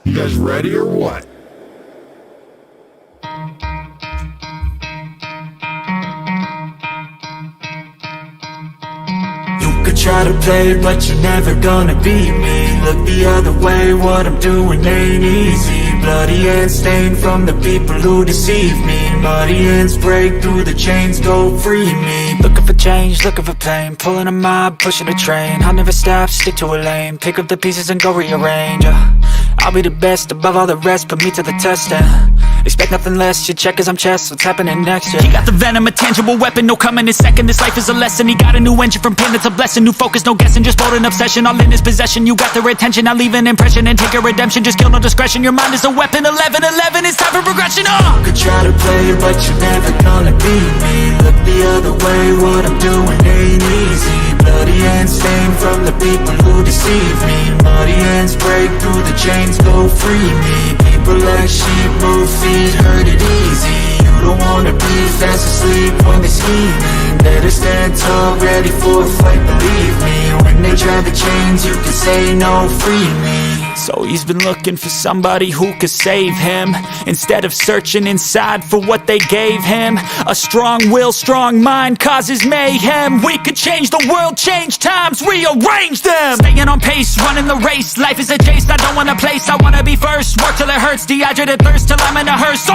You guys ready or what? Try to play, but you're never gonna beat me. Look the other way, what I'm doing ain't easy. Bloody hands stained from the people who deceive me. Muddy hands break through the chains, go free me. Looking for change, looking for pain. Pulling a mob, pushing a train. I'll never stop, stick to a lane. Pick up the pieces and go rearrange. I'll be the best above all the rest, put me to the test and expect nothing less, your check is I'm chess, what's happening next, yeah. He got the venom, a tangible weapon, no coming in second. This life is a lesson, he got a new engine. From pain it's a blessing, new focus, no guessing. Just bold and obsession, all in his possession. You got their attention, I'll leave an impression and take a redemption. Just kill, no discretion, your mind is a weapon. 11-11, it's time for progression, You could try to play, but you're never gonna beat me. Look the other way, what I'm doing ain't easy. Bloody hands stained from the people who deceive me. Muddy hands break through the chains, go free me. People like sheep move feet, hurt it easy. You don't wanna be fast asleep when they're scheming. Better stand tall, ready for a fight, believe me. When they try the chains, you can say no, free me. So he's been looking for somebody who could save him, instead of searching inside for what they gave him. A strong will, strong mind causes mayhem. We could change the world, change times, rearrange them. Staying on pace, running the race. Life is a chase, I don't want a place. I wanna be first, work till it hurts. Dehydrated thirst till I'm in a hearse.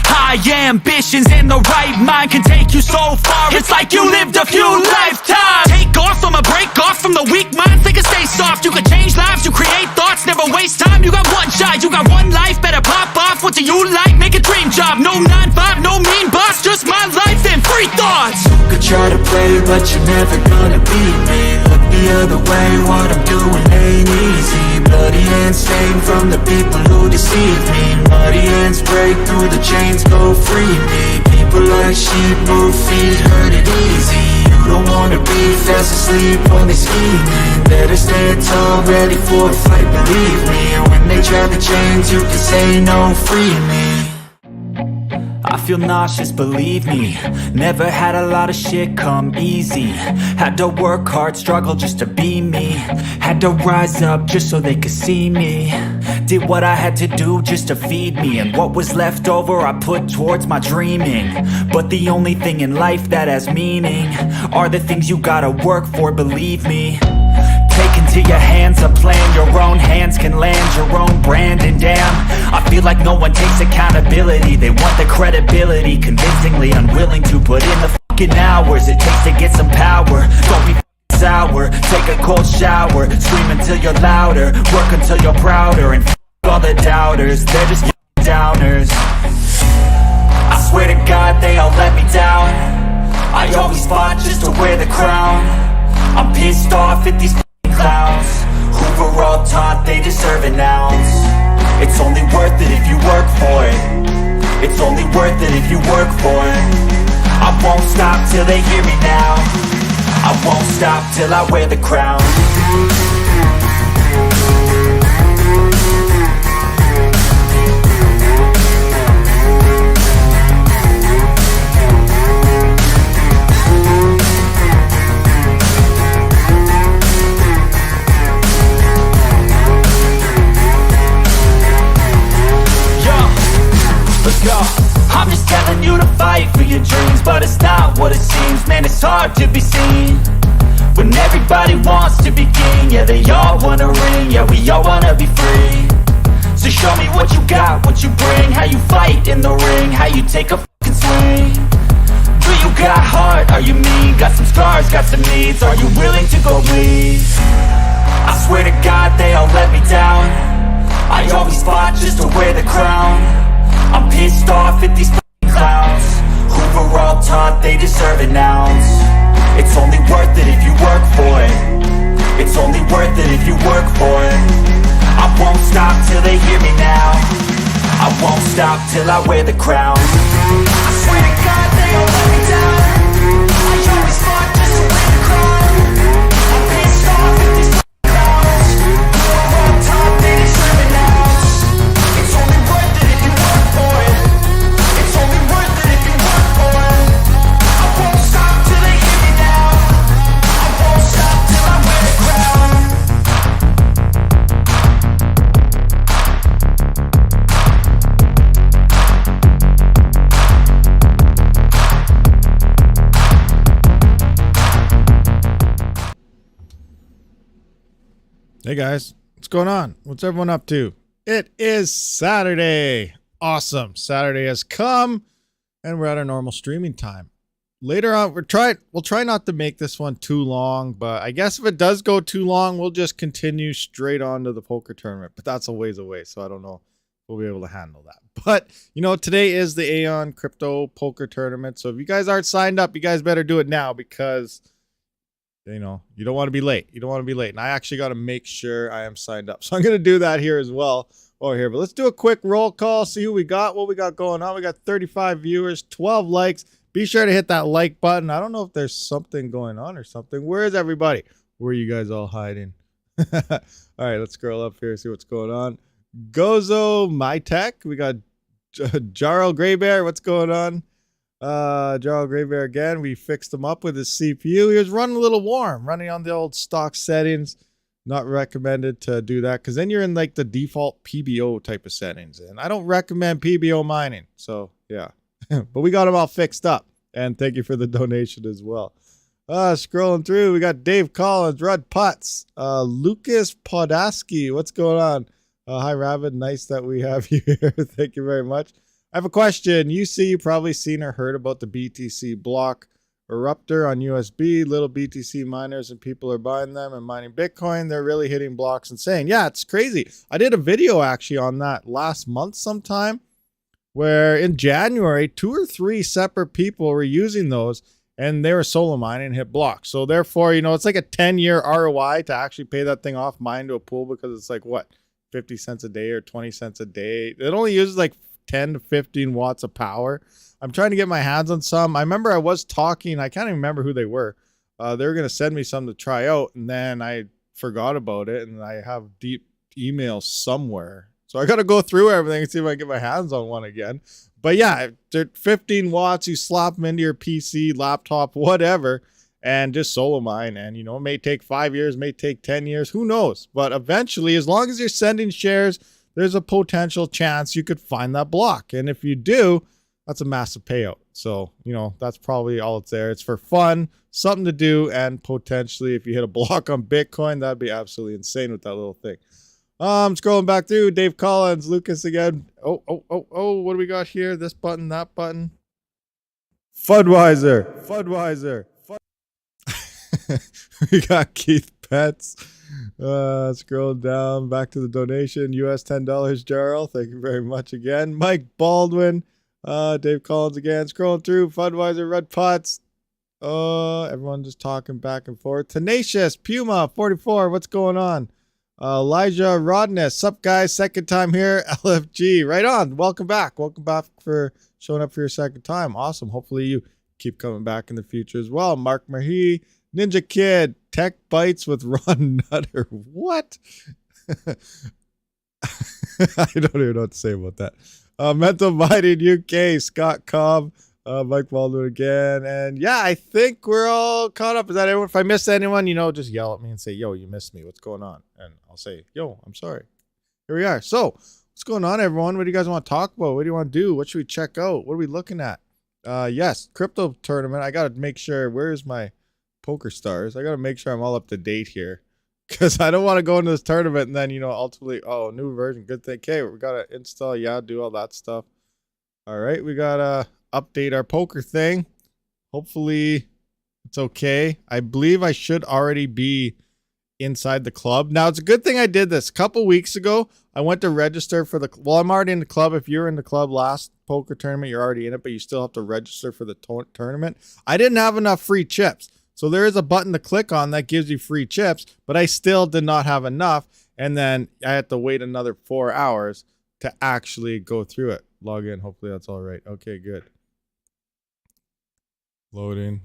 High ambitions in the right mind can take you so far. It's like you lived a few lifetimes. Take off, I'ma break off from the weak minds. They can stay soft, you can change lives, you create thoughts. Never waste time, you got one shot, you got one life. Better pop off, what do you like? Make a dream job, no 9-5, no mean boss. Just my life and free thoughts. You could try to play, but you're never gonna beat me. Look the other way, what I'm doing ain't easy. Bloody hands stained from the people who deceive me. Muddy hands break through the chains, go free me. People like sheep move feet, hurt it easy. You don't wanna be fast asleep when they're scheming. Better stand tall, ready for a fight, believe me. When they try the chains, you can say no, free me. I feel nauseous, believe me. Never had a lot of shit come easy. Had to work hard, struggle just to be me. Had to rise up just so they could see me. Did what I had to do just to feed me. And what was left over I put towards my dreaming. But the only thing in life that has meaning are the things you gotta work for, believe me. Take into your hands a plan, your own hands can land your own brand. And damn, I feel like no one takes accountability. They want the credibility, convincingly unwilling to put in the fucking hours it takes to get some power. Don't be sour, take a cold shower. Scream until you're louder, work until you're prouder. And all the doubters, they're just downers. I swear to God they all let me down. I always fought just to wear the crown. I'm pissed off at these clowns who were all taught they deserve an ounce. It's only worth it if you work for it. It's only worth it if you work for it. I won't stop till they hear me now. I won't stop till I wear the crown. I'm just telling you to fight for your dreams, but it's not what it seems. Man, it's hard to be seen when everybody wants to be king. Yeah, they all wanna ring, yeah, we all wanna be free. So show me what you got, what you bring. How you fight in the ring, how you take a fucking swing. Do you got heart, are you mean? Got some scars, got some needs, are you willing to go bleed? I swear to God they all let me down. I always fought just to wear the crown. I'm pissed off at these clowns who were all taught they deserve an ounce. It's only worth it if you work for it. It's only worth it if you work for it. I won't stop till they hear me now. I won't stop till I wear the crown. I swear to God they all let me down. I always fought just to wear the crown. I'm pissed off at these clowns who were all taught they deserve an ounce. It's only worth it if you work for it. It's only worth it if you work for it. I won't stop till they hear me now. I won't stop till Hey guys, what's going on? What's everyone up to? It is Saturday. Awesome. Saturday has come and we're at our normal streaming time. Later on, we'll try not to make this one too long, but I guess if it does go too long, we'll just continue straight on to the poker tournament. But that's a ways away, so I don't know if we'll be able to handle that. But, you know, today is the Aeon Crypto Poker Tournament, so if you guys aren't signed up, you guys better do it now because, you know, you don't want to be late. You don't want to be late. And I actually got to make sure I am signed up. So I'm going to do that here as well over here. But let's do a quick roll call, see who we got, what we got going on. We got 35 viewers, 12 likes. Be sure to hit that like button. I don't know if there's something going on or something. Where is everybody? Where are you guys all hiding? All right, let's scroll up here, see what's going on. Gozo My Tech. We got Jarl Greybear. What's going on? Jarl Greybear again. We fixed him up with his CPU. He was running a little warm, running on the old stock settings. Not recommended to do that because then you're in like the default PBO type of settings. And I don't recommend PBO mining. So, yeah. But we got him all fixed up. And thank you for the donation as well. Scrolling through, we got Dave Collins, Rud Putz, Lucas Podaski. What's going on? Hi, Rabid. Nice that we have you here. Thank you very much. I have a question. You probably seen or heard about the BTC block eruptor on USB. Little BTC miners and people are buying them and mining Bitcoin. They're really hitting blocks and saying, yeah, it's crazy. I did a video actually on that last month sometime where in January, 2 or 3 separate people were using those and they were solo mining and hit blocks. So therefore, you know, it's like a 10-year ROI to actually pay that thing off, mine to a pool because it's like, what, 50 cents a day or 20 cents a day. It only uses like 10 to 15 watts of power. I'm trying to get my hands on some. I remember I was talking. I can't even remember who they were. They were going to send me some to try out, and then I forgot about it, and I have deep emails somewhere. So I got to go through everything and see if I can get my hands on one again. But yeah, they're 15 watts. You slap them into your PC, laptop, whatever, and just solo mine. And, you know, it may take 5 years, may take 10 years. Who knows? But eventually, as long as you're sending shares, there's a potential chance you could find that block. And if you do, that's a massive payout. So, you know, that's probably all it's there. It's for fun, something to do, and potentially if you hit a block on Bitcoin, that'd be absolutely insane with that little thing. Scrolling back through, Dave Collins, Lucas again. Oh, what do we got here? This button, that button. Fudweiser. We got Keith Betts. Scroll down back to the donation. US $10, Jarl. Thank you very much again. Mike Baldwin. Dave Collins again. Scrolling through. Fudweiser, Red Pots. Everyone just talking back and forth. Tenacious, Puma, 44. What's going on? Elijah Rodness. Sup, guys? Second time here. LFG. Right on. Welcome back. Welcome back for showing up for your second time. Awesome. Hopefully you keep coming back in the future as well. Mark Mahi. Ninja Kid. Tech Bites with Ron Nutter. What? I don't even know what to say about that. Mental Mining UK, Scott Cobb, Mike Baldwin again. And yeah, I think we're all caught up. Is that everyone? If I missed anyone, you know, just yell at me and say, yo, you missed me. What's going on? And I'll say, yo, I'm sorry. Here we are. So what's going on, everyone? What do you guys want to talk about? What do you want to do? What should we check out? What are we looking at? Yes, crypto tournament. I got to make sure. Where's my Poker Stars? I got to make sure I'm all up to date here. Because I don't want to go into this tournament and then, you know, ultimately, oh, new version, good thing. Okay, we got to install, yeah, do all that stuff. All right, we got to update our poker thing. Hopefully it's okay. I believe I should already be inside the club. Now, it's a good thing I did this. A couple weeks ago, I went to register for the, well, I'm already in the club. If you're in the club last poker tournament, you're already in it, but you still have to register for the tournament. I didn't have enough free chips. So there is a button to click on that gives you free chips, but I still did not have enough. And then I had to wait another 4 hours to actually go through it. Log in. Hopefully that's all right. Okay, good. Loading.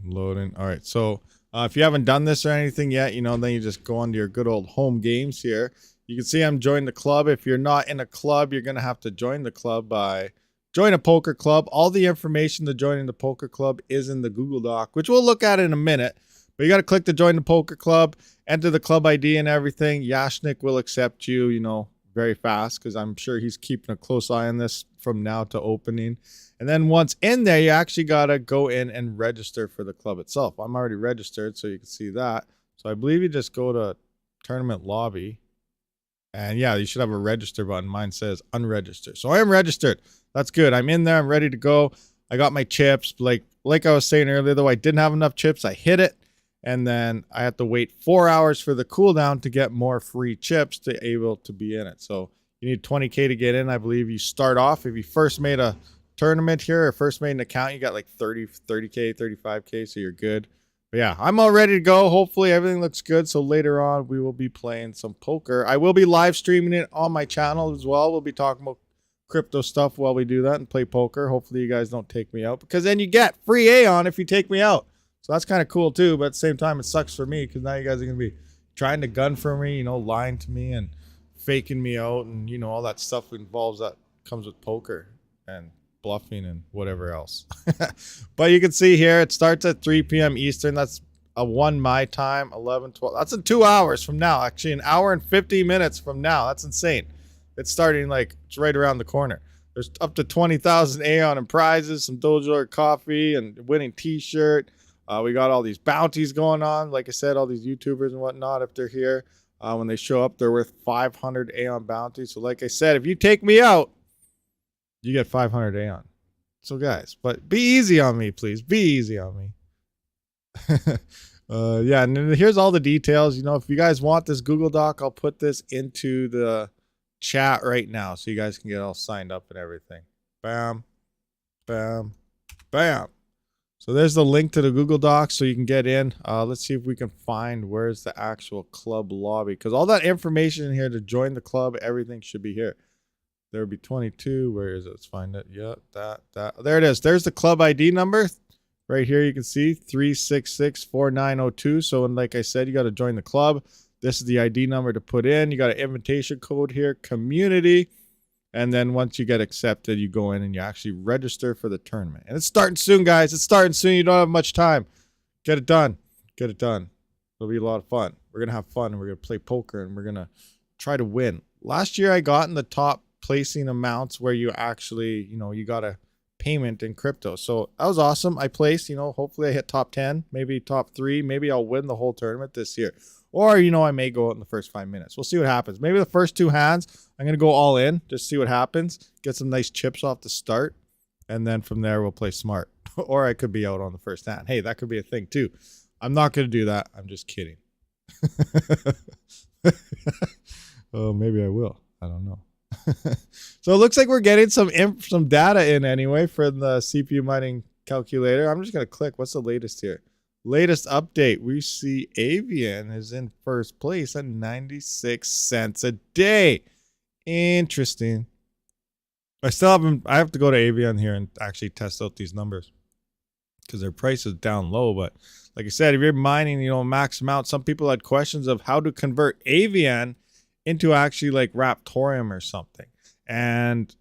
All right. So if you haven't done this or anything yet, you know, then you just go onto your good old home games here. You can see I'm joined the club. If you're not in a club, you're going to have to join the club by join a poker club. All the information to joining the poker club is in the Google Doc, which we'll look at in a minute. But you got to click to join the poker club, enter the club ID and everything. Yashnik will accept you, you know, very fast because I'm sure he's keeping a close eye on this from now to opening. And then once in there, you actually got to go in and register for the club itself. I'm already registered, so you can see that. So I believe you just go to tournament lobby And yeah, you should have a register button. Mine says unregistered. So I am registered. That's good. I'm in there. I'm ready to go. I got my chips. Like I was saying earlier, though, I didn't have enough chips. I hit it. And then I had to wait 4 hours for the cooldown to get more free chips to able to be in it. So you need 20K to get in. I believe you start off. If you first made a tournament here or first made an account, you got like 30K, 35K. So you're good. But yeah, I'm all ready to go. Hopefully everything looks good. So later on, we will be playing some poker. I will be live streaming it on my channel as well. We'll be talking about crypto stuff while we do that and play poker. Hopefully you guys don't take me out, because then you get free Aeon if you take me out. So that's kind of cool too. But at the same time, it sucks for me because now you guys are going to be trying to gun for me, you know, lying to me and faking me out. And, you know, all that stuff involves that comes with poker and bluffing and whatever else. But you can see here it starts at 3 p.m. Eastern. That's a 1 my time, 11 12. That's in 2 hours from now. Actually, an hour and 50 minutes from now. That's insane. It's starting like it's right around the corner. There's up to 20,000 Aeon and prizes, some Dojo coffee and winning t-shirt. We got all these bounties going on. Like I said, all these YouTubers and whatnot, if they're here, when they show up, they're worth 500 Aeon bounties. So like I said, if you take me out, you get 500 Aeon. So guys, but be easy on me, please. Be easy on me. Yeah, and then here's all the details. You know, if you guys want this Google Doc, I'll put this into the chat right now so you guys can get all signed up and everything. Bam, bam, bam. So there's the link to the Google Doc so you can get in. Let's see if we can find where's the actual club lobby, because all that information in here to join the club, everything should be here. There would be 22. Where is it? Let's find it. Yep, that. There it is. There's the club ID number. Right here you can see 3664902. So, and like I said, you got to join the club. This is the ID number to put in. You got an invitation code here, community. And then once you get accepted, you go in and you actually register for the tournament. And it's starting soon, guys. It's starting soon. You don't have much time. Get it done. Get it done. It'll be a lot of fun. We're going to have fun. And we're going to play poker. And we're going to try to win. Last year, I got in the top placing amounts where you actually, you know, you got a payment in crypto. So that was awesome. I placed, you know, hopefully I hit top 10, maybe top 3. Maybe I'll win the whole tournament this year. Or, you know, I may go out in the first 5 minutes. We'll see what happens. Maybe the first 2 hands, I'm going to go all in, just see what happens. Get some nice chips off the start. And then from there, we'll play smart. Or I could be out on the first hand. Hey, that could be a thing too. I'm not going to do that. I'm just kidding. Oh, maybe I will. I don't know. So it looks like we're getting some data in anyway for the CPU mining calculator. I'm just going to click. What's the latest here? Latest update. We see Avian is in first place at 96 cents a day. Interesting. I have to go to Avian here and actually test out these numbers because their price is down low. But like I said, if you're mining, you know, max amount, some people had questions of how to convert Avian into actually like Raptorium or something. And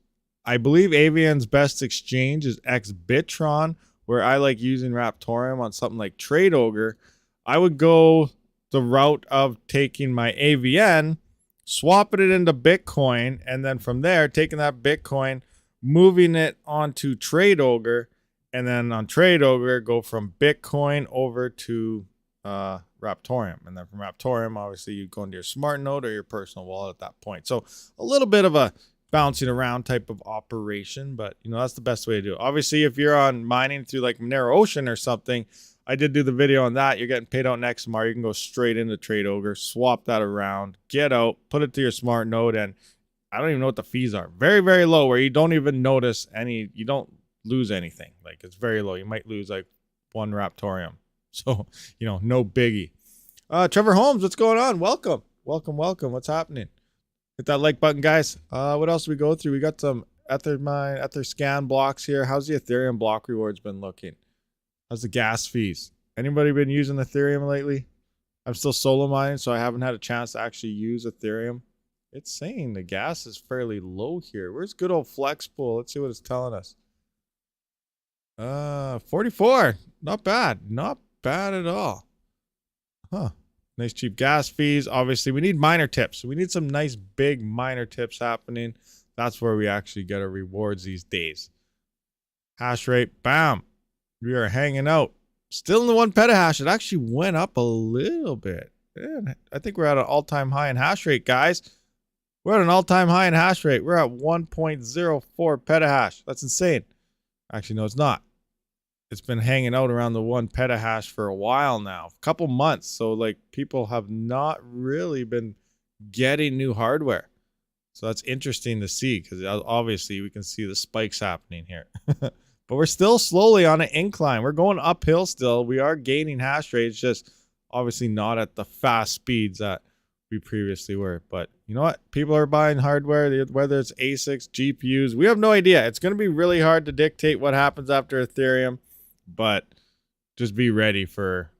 I believe Avian's best exchange is Xbitron, where I like using Raptorium on something like Trade Ogre. I would go the route of taking my AVN, swapping it into Bitcoin, and then from there, taking that Bitcoin, moving it onto Trade Ogre, and then on Trade Ogre, go from Bitcoin over to Raptorium. And then from Raptorium, obviously, you go into your smart node or your personal wallet at that point. So a little bit of a bouncing around type of operation, but you know, that's the best way to do it. Obviously, if you're on mining through like Monero Ocean or something, I did do the video on that. You're getting paid out next tomorrow. You can go straight into Trade Ogre, swap that around, get out, put it to your smart node, and I don't even know what the fees are. Very, very low, where you don't even notice any, you don't lose anything. Like, it's very low. You might lose like 1 Raptorium. So, you know, no biggie. Trevor Holmes, what's going on? Welcome. Welcome, welcome. What's happening? Hit that like button, guys. What else do we go through? We got some Etherscan blocks here. How's the Ethereum block rewards been looking? How's the gas fees? Anybody been using Ethereum lately? I'm still solo mining, so I haven't had a chance to actually use Ethereum. It's saying the gas is fairly low here. Where's good old Flex Pool? Let's see what it's telling us. 44. Not bad. Not bad at all. Huh. Nice cheap gas fees. Obviously, we need miner tips. We need some nice big miner tips happening. That's where we actually get our rewards these days. Hash rate. Bam. We are hanging out. Still in the 1 petahash. It actually went up a little bit. And I think we're at an all-time high in hash rate, guys. We're at an all-time high in hash rate. We're at 1.04 petahash. That's insane. Actually, no, it's not. It's been hanging out around the 1 petahash for a while now, a couple months. So like people have not really been getting new hardware. So that's interesting to see because obviously we can see the spikes happening here. But we're still slowly on an incline. We're going uphill still. We are gaining hash rates, just obviously not at the fast speeds that we previously were. But you know what? People are buying hardware, whether it's ASICs, GPUs. We have no idea. It's going to be really hard to dictate what happens after Ethereum, but just be ready for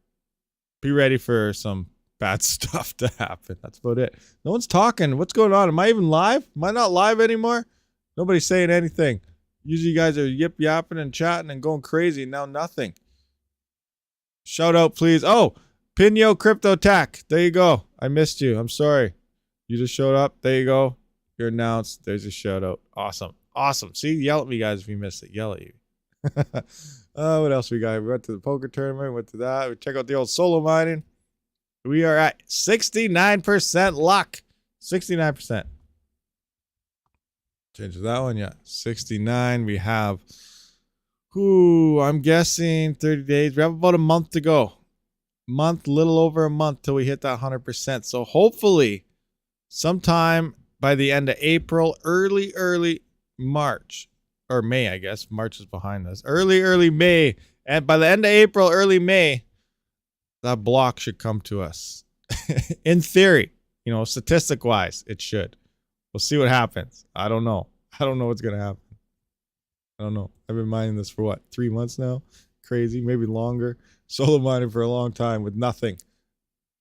some bad stuff to happen. That's about it. No one's talking. What's going on? Am I even live? Am I not live anymore? Nobody's saying anything. Usually you guys are yip yapping and chatting and going crazy. Now nothing. Shout out, please. Oh, Pinyo Crypto Tech. There you go. I missed you. I'm sorry. You just showed up. There you go. You're announced. There's a shout out. Awesome. Awesome. See, yell at me, guys, if you missed it. Yell at you. What else we got? We went to the poker tournament. Went to that. We check out the old solo mining. We are at 69% luck. 69%. Change that one. Yeah. 69. We have, I'm guessing 30 days. We have about a month to go. Little over a month till we hit that 100%. So hopefully sometime by the end of April, early March, or May, I guess. March is behind us. Early May. And by the end of April, early May, that block should come to us. In theory, statistic wise, it should. We'll see what happens. I don't know. I don't know what's going to happen. I don't know. I've been mining this for 3 months now? Crazy, maybe longer. Solo mining for a long time with nothing.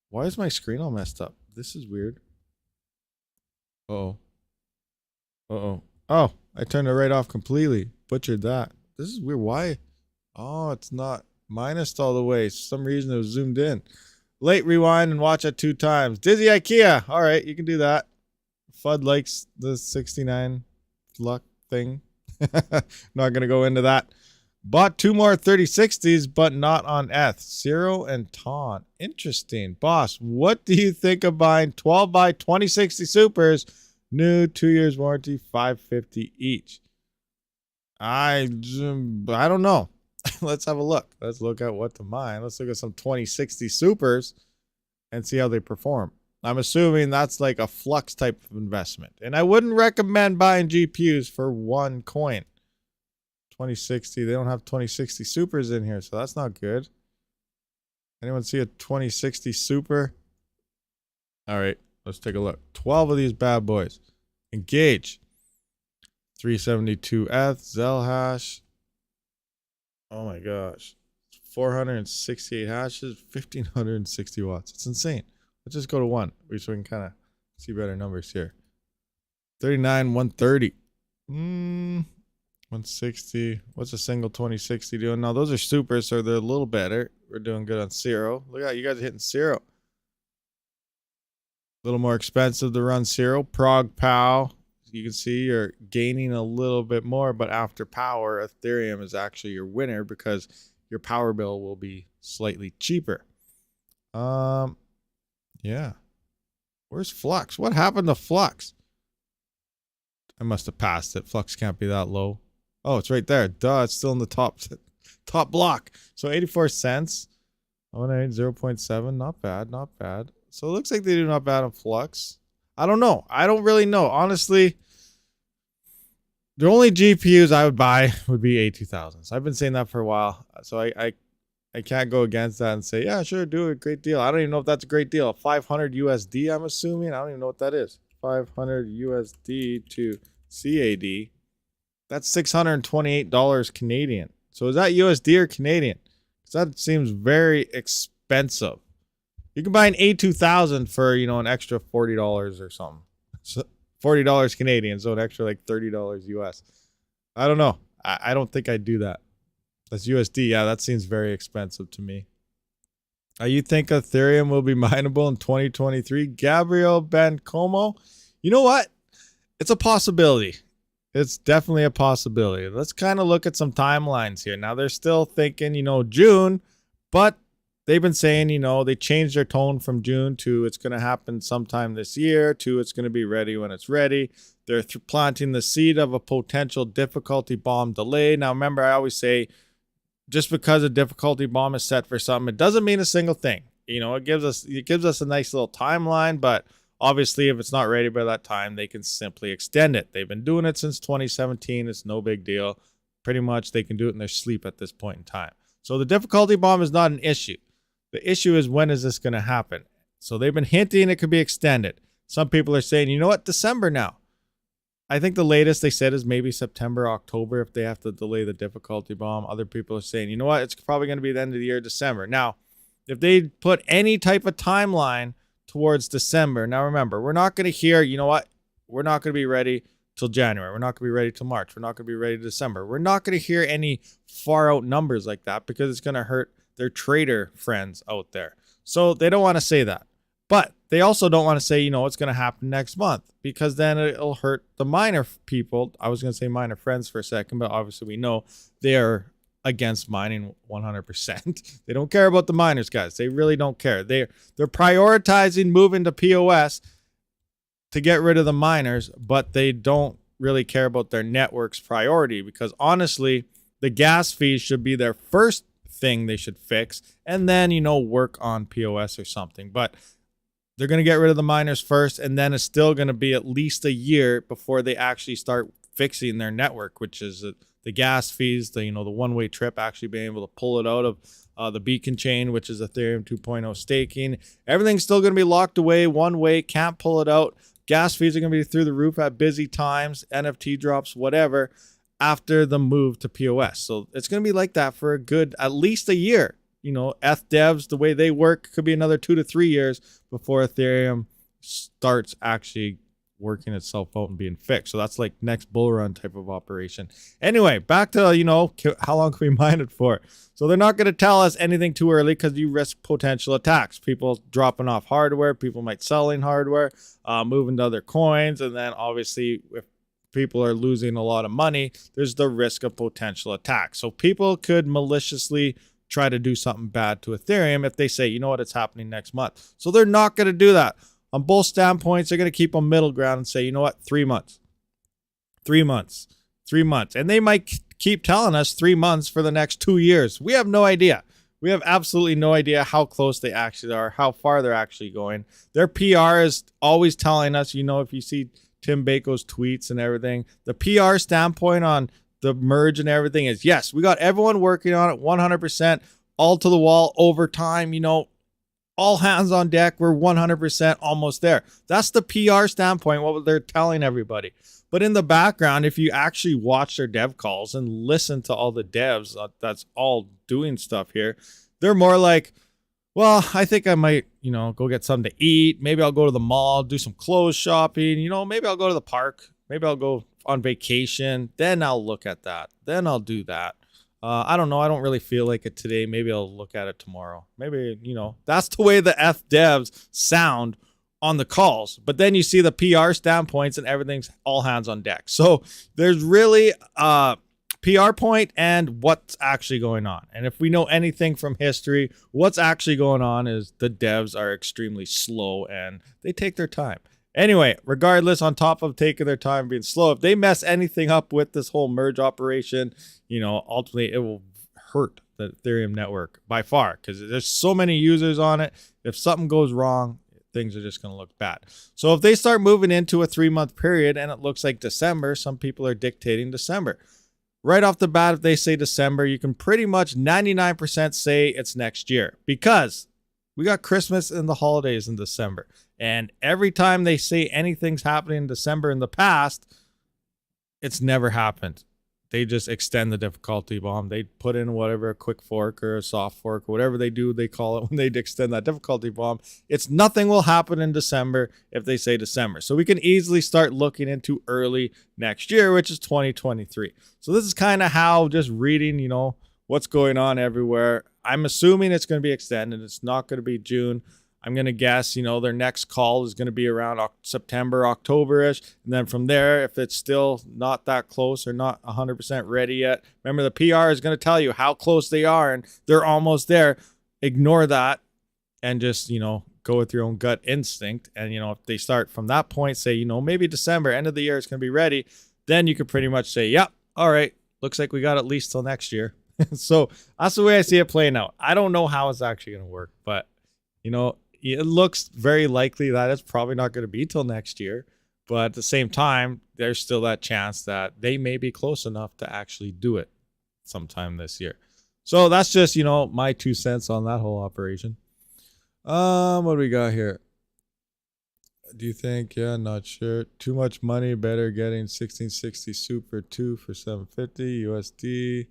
Why is my screen all messed up? This is weird. Oh, I turned it right off completely. Butchered that. This is weird. Why? Oh, it's not minused all the way. For some reason it was zoomed in. Late rewind and watch it 2 times. Dizzy IKEA. All right, you can do that. Fudd likes the 69 luck thing. Not going to go into that. Bought 2 more 3060s, but not on ETH. Zero and Taunt. Interesting. Boss, what do you think of buying 12 by 2060 supers? New, 2 years warranty, $550 each. I don't know. Let's have a look. Let's look at what to mine. Let's look at some 2060 supers and see how they perform. I'm assuming that's like a flux type of investment. And I wouldn't recommend buying GPUs for one coin. 2060, they don't have 2060 supers in here, so that's not good. Anyone see a 2060 super? All right, let's take a look. 12 of these bad boys. Engage. 372 ETH, Zelhash. Oh my gosh. 468 hashes, 1560 watts. It's insane. Let's just go to 1 so we can kind of see better numbers here. 39, 130. 160. What's a single 2060 doing? Now, those are supers, so they're a little better. We're doing good on zero. Look at you guys are hitting zero. A little more expensive to run zero. Prog Pow. You can see you're gaining a little bit more, but after power, Ethereum is actually your winner because your power bill will be slightly cheaper. Yeah. Where's Flux? What happened to Flux? I must have passed it. Flux can't be that low. Oh, it's right there. Duh, it's still in the top block. So 84 cents. 0.7. Not bad, not bad. So it looks like they do not bad on Flux. I don't know. I don't really know. Honestly, the only GPUs I would buy would be A2000s. I've been saying that for a while. So I can't go against that and say, yeah, sure, do it. Great deal. I don't even know if that's a great deal. 500 USD, I'm assuming. I don't even know what that is. 500 USD to CAD. That's $628 Canadian. So is that USD or Canadian? Because that seems very expensive. You can buy an A2000 for, an extra $40 or something. So $40 Canadian, so an extra like $30 US. I don't know. I don't think I'd do that. That's USD. Yeah, that seems very expensive to me. You think Ethereum will be mineable in 2023? Gabriel Bencomo. You know what? It's a possibility. It's definitely a possibility. Let's kind of look at some timelines here. Now, they're still thinking, June, but they've been saying, you know, they changed their tone from June to it's going to happen sometime this year to it's going to be ready when it's ready. They're planting the seed of a potential difficulty bomb delay. Now, remember, I always say, just because a difficulty bomb is set for something, it doesn't mean a single thing. You know, it gives us a nice little timeline, but obviously if it's not ready by that time, they can simply extend it. They've been doing it since 2017. It's no big deal. Pretty much they can do it in their sleep at this point in time. So the difficulty bomb is not an issue. The issue is, when is this going to happen? So they've been hinting it could be extended. Some people are saying, you know what, December now. I think the latest they said is maybe September, October if they have to delay the difficulty bomb. Other people are saying, you know what, it's probably going to be the end of the year, December. Now, if they put any type of timeline towards December, now remember, we're not going to hear, you know what, we're not going to be ready till January. We're not going to be ready till March. We're not going to be ready to December. We're not going to hear any far out numbers like that because it's going to hurt their trader friends out there. So they don't want to say that. But they also don't want to say, you know, what's going to happen next month, because then it'll hurt the miner people. I was going to say miner friends for a second, but obviously we know they are against mining 100%. They don't care about the miners, guys. They really don't care. They're prioritizing moving to POS to get rid of the miners, but they don't really care about their network's priority, because honestly, the gas fees should be their first thing they should fix, and then, you know, work on POS or something. But they're going to get rid of the miners first, and then it's still going to be at least a year before they actually start fixing their network, which is the gas fees, the one-way trip, actually being able to pull it out of the beacon chain, which is Ethereum 2.0 staking. Everything's still going to be locked away one way, can't pull it out. Gas fees are going to be through the roof at busy times, NFT drops, whatever, after the move to POS. So it's going to be like that for a good, at least a year. You know, ETH devs, the way they work, could be another 2 to 3 years before Ethereum starts actually working itself out and being fixed. So that's like next bull run type of operation. Anyway, back to, you know, how long can we mine it for? So they're not going to tell us anything too early because you risk potential attacks. People dropping off hardware, people might selling hardware, moving to other coins. And then obviously if people are losing a lot of money, there's the risk of potential attacks. So people could maliciously try to do something bad to Ethereum if they say, you know what, it's happening next month. So they're not going to do that. On both standpoints, they're going to keep a middle ground and say, you know what, 3 months. 3 months. 3 months. And they might keep telling us 3 months for the next 2 years. We have no idea. We have absolutely no idea how close they actually are, how far they're actually going. Their PR is always telling us, you know, if you see Tim Baco's tweets and everything, the PR standpoint on the merge and everything is, yes, we got everyone working on it 100%, all to the wall over time, you know, all hands on deck. We're 100% almost there. That's the PR standpoint, what they're telling everybody. But in the background, if you actually watch their dev calls and listen to all the devs that's all doing stuff here, they're more like, well, I think I might, you know, go get something to eat. Maybe I'll go to the mall, do some clothes shopping. You know, maybe I'll go to the park. Maybe I'll go on vacation. Then I'll look at that. Then I'll do that. I don't know. I don't really feel like it today. Maybe I'll look at it tomorrow. Maybe, you know, that's the way the F devs sound on the calls. But then you see the PR standpoints and everything's all hands on deck. So there's really PR point and what's actually going on. And if we know anything from history, what's actually going on is the devs are extremely slow and they take their time. Anyway, regardless, on top of taking their time being slow, if they mess anything up with this whole merge operation, you know, ultimately it will hurt the Ethereum network by far because there's so many users on it. If something goes wrong, things are just going to look bad. So if they start moving into a 3-month period and it looks like December, some people are dictating December. Right off the bat, if they say December, you can pretty much 99% say it's next year because we got Christmas and the holidays in December. And every time they say anything's happening in December in the past, it's never happened. They just extend the difficulty bomb. They put in whatever, a quick fork or a soft fork or whatever they do, they call it when they extend that difficulty bomb. It's nothing will happen in December if they say December. So we can easily start looking into early next year, which is 2023. So this is kind of how, just reading, you know, what's going on everywhere. I'm assuming it's going to be extended. It's not going to be June. I'm going to guess, you know, their next call is going to be around September, October-ish. And then from there, if it's still not that close or not 100% ready yet, remember the PR is going to tell you how close they are and they're almost there. ignore that and just, go with your own gut instinct. And, if they start from that point, say, maybe December, end of the year, it's going to be ready. Then you could pretty much say, yeah, all right, looks like we got at least till next year. So that's the way I see it playing out. I don't know how it's actually going to work, but, it looks very likely that it's probably not going to be till next year. But at the same time, there's still that chance that they may be close enough to actually do it sometime this year. So that's just, my 2 cents on that whole operation. What do we got here? Do you think? Yeah, not sure. Too much money. Better getting 1660 Super 2 for 750 USD.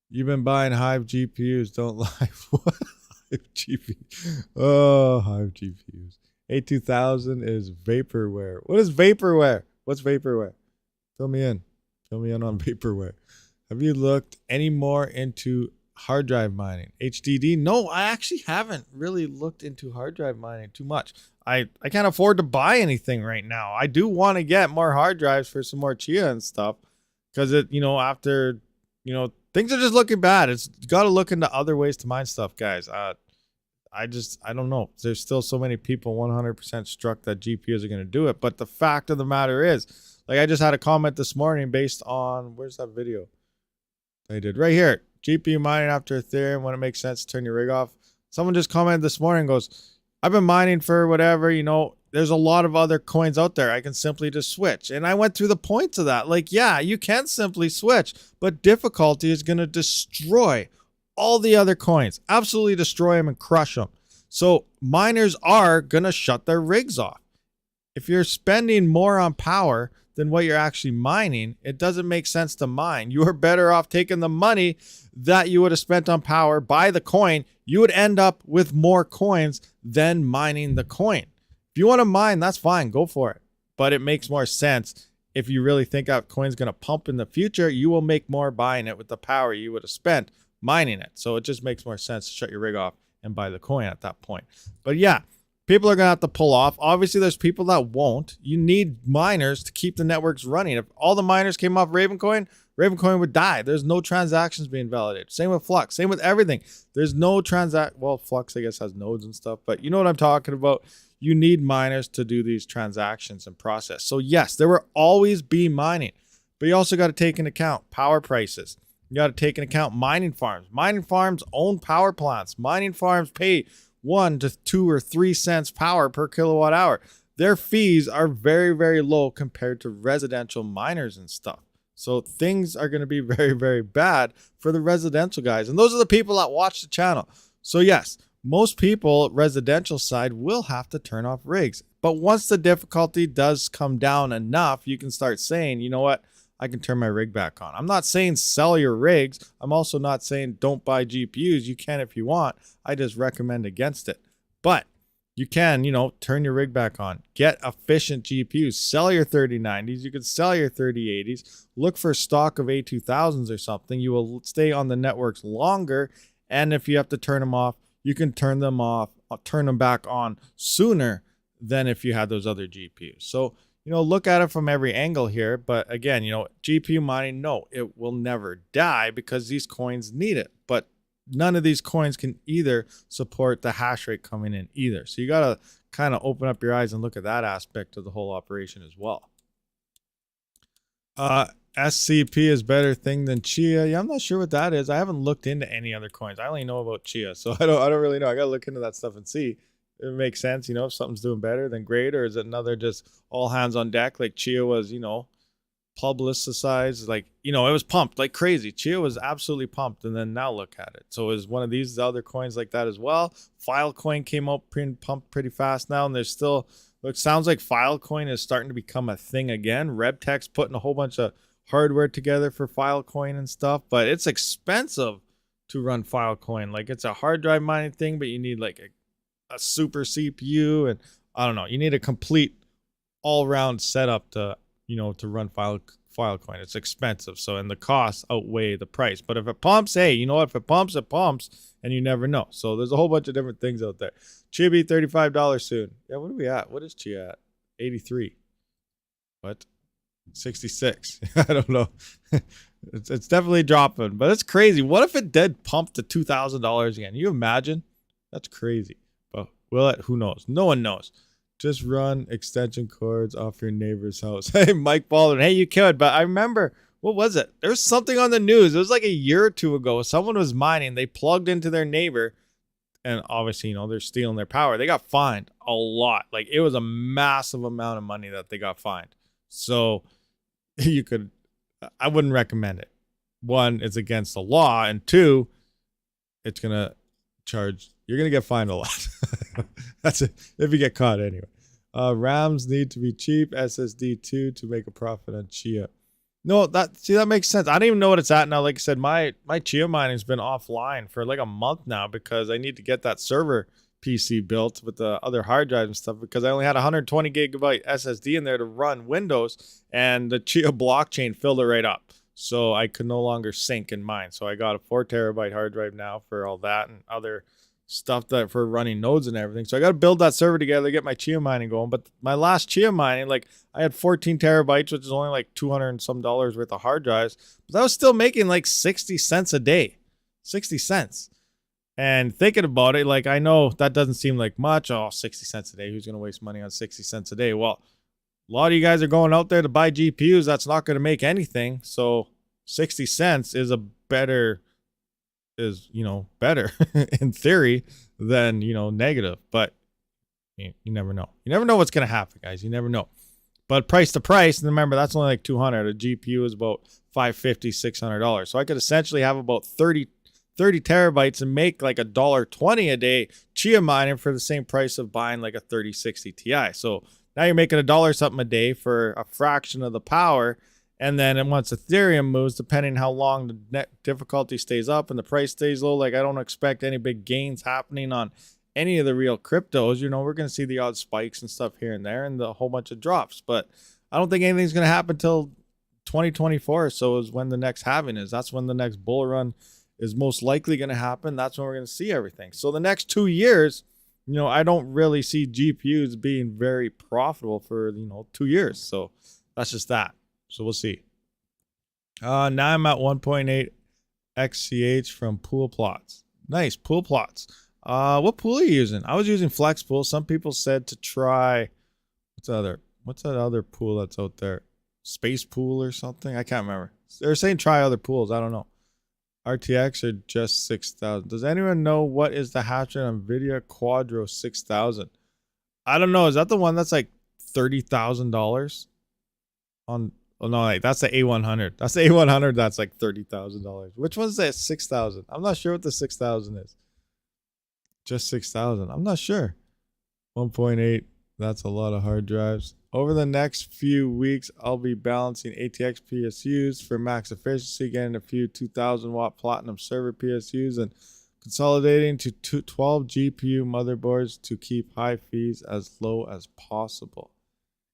You've been buying Hive GPUs. Don't lie. What? Hive GPUs. Oh, Hive GPUs. A2000 is vaporware. What is vaporware? What's vaporware? Fill me in. Fill me in on vaporware. Have you looked any more into hard drive mining? HDD? No, I actually haven't really looked into hard drive mining too much. I can't afford to buy anything right now. I do want to get more hard drives for some more Chia and stuff. Because after, things are just looking bad. It's got to look into other ways to mine stuff, guys. I don't know. There's still so many people 100% struck that GPUs are going to do it. But the fact of the matter is, like I just had a comment this morning based on, where's that video I did? Right here. GPU mining after Ethereum, when it makes sense to turn your rig off. Someone just commented this morning and goes, I've been mining for whatever, there's a lot of other coins out there. I can simply just switch. And I went through the points of that. Like, yeah, you can simply switch, but difficulty is going to destroy all the other coins, absolutely destroy them and crush them. So miners are going to shut their rigs off. If you're spending more on power than what you're actually mining, it doesn't make sense to mine. You are better off taking the money that you would have spent on power, buy the coin. You would end up with more coins than mining the coin. If you want to mine, that's fine. Go for it. But it makes more sense. If you really think that coin's going to pump in the future, you will make more buying it with the power you would have spent mining it. So it just makes more sense to shut your rig off and buy the coin at that point. But yeah, people are going to have to pull off. Obviously, there's people that won't. You need miners to keep the networks running. If all the miners came off Ravencoin would die. There's no transactions being validated. Same with Flux. Same with everything. There's no well, Flux, I guess, has nodes and stuff. But you know what I'm talking about. You need miners to do these transactions and process. So yes, there will always be mining. But you also got to take into account power prices. You got to take into account mining farms. Mining farms own power plants. Mining farms pay 1 to 2 or 3 cents power per kilowatt hour. Their fees are very, very low compared to residential miners and stuff. So things are going to be very, very bad for the residential guys. And those are the people that watch the channel. So yes, most people residential side will have to turn off rigs. But once the difficulty does come down enough, you can start saying, you know what? I can turn my rig back on. I'm not saying sell your rigs. I'm also not saying don't buy GPUs. You can if you want. I just recommend against it. But you can, turn your rig back on. Get efficient GPUs. Sell your 3090s. You can sell your 3080s. Look for stock of A2000s or something. You will stay on the networks longer. And if you have to turn them off, you can turn them back on sooner than if you had those other GPUs. So, look at it from every angle here. But again, GPU mining, no, it will never die because these coins need it. But none of these coins can either support the hash rate coming in either. So you got to kind of open up your eyes and look at that aspect of the whole operation as well. SCP is better thing than Chia. Yeah, I'm not sure what that is. I haven't looked into any other coins. I only know about Chia. So I don't really know. I got to look into that stuff and see. It makes sense, if something's doing better, then great. Or is it another just all hands on deck like Chia was, publicized, like, it was pumped like crazy. Chia was absolutely pumped. And then now look at it. So is one of these other coins like that as well? Filecoin came out pumped pretty fast now. And there's still, sounds like Filecoin is starting to become a thing again. Reptech's putting a whole bunch of hardware together for Filecoin and stuff. But it's expensive to run Filecoin. Like it's a hard drive mining thing, but you need like a super CPU, and I don't know, you need a complete all-round setup to run Filecoin. It's expensive, so and the costs outweigh the price. But if it pumps, hey, you know what, if it pumps, and you never know. So there's a whole bunch of different things out there. Chia be $35 soon. Yeah, what are we at? What is Chia at? 83. What? 66. I don't know. It's definitely dropping, but it's crazy. What if it did pump to $2,000 again? You imagine? That's crazy. But will it? Who knows? No one knows. Just run extension cords off your neighbor's house. Hey, Mike Baldwin. Hey, you could. But I remember, what was it? There was something on the news. It was like a year or two ago. Someone was mining. They plugged into their neighbor. And obviously, they're stealing their power. They got fined a lot. Like, it was a massive amount of money that they got fined. So I wouldn't recommend it. One, it's against the law. And two, it's going to you're going to get fined a lot. That's it. If you get caught anyway. RAMs need to be cheap. SSD too to make a profit on Chia. No, that makes sense. I don't even know what it's at now. Like I said, my Chia mining's been offline for like a month now because I need to get that server PC built with the other hard drives and stuff because I only had 120 gigabyte SSD in there to run Windows, and the Chia blockchain filled it right up. So I could no longer sync in mine. So I got a 4 terabyte hard drive now for all that and other stuff that for running nodes and everything. So I got to build that server together, get my Chia mining going. But my last Chia mining, like I had 14 terabytes, which is only like $200 and some worth of hard drives. But I was still making like 60 cents a day, 60 cents. And thinking about it, like I know that doesn't seem like much. Oh, 60 cents a day. Who's going to waste money on 60 cents a day? Well, a lot of you guys are going out there to buy GPUs. That's not going to make anything. So 60 cents is better in theory than, negative. But you never know. You never know what's going to happen, guys. You never know. But price to price, and remember, that's only like $200. A GPU is about $550, $600. So I could essentially have about 30 terabytes and make like $1.20 a day Chia mining for the same price of buying like a 3060 Ti. So now you're making $1 something a day for a fraction of the power. And then once Ethereum moves, depending how long the net difficulty stays up and the price stays low, like I don't expect any big gains happening on any of the real cryptos. We're going to see the odd spikes and stuff here and there and a whole bunch of drops. But I don't think anything's going to happen until 2024. So is when the next halving is. That's when the next bull run is most likely going to happen. That's when we're going to see everything. So the next 2 years, I don't really see GPUs being very profitable for, 2 years. So that's just that. So we'll see. Now I'm at 1.8 XCH from pool plots. Nice, pool plots. What pool are you using? I was using Flex Pool. Some people said to try, what's that other pool that's out there? Space Pool or something? I can't remember. They're saying try other pools. I don't know. RTX are just 6,000. Does anyone know what is the hash rate on NVIDIA Quadro 6000? I don't know. Is that the one that's like $30,000 on? Oh no, like that's the A100. That's the A100. That's like $30,000. Which one's that 6,000? I'm not sure what the 6,000 is. Just 6,000. I'm not sure. 1.8. That's a lot of hard drives. Over the next few weeks, I'll be balancing ATX PSUs for max efficiency, getting a few 2,000 watt platinum server PSUs, and consolidating to 12 GPU motherboards to keep high fees as low as possible.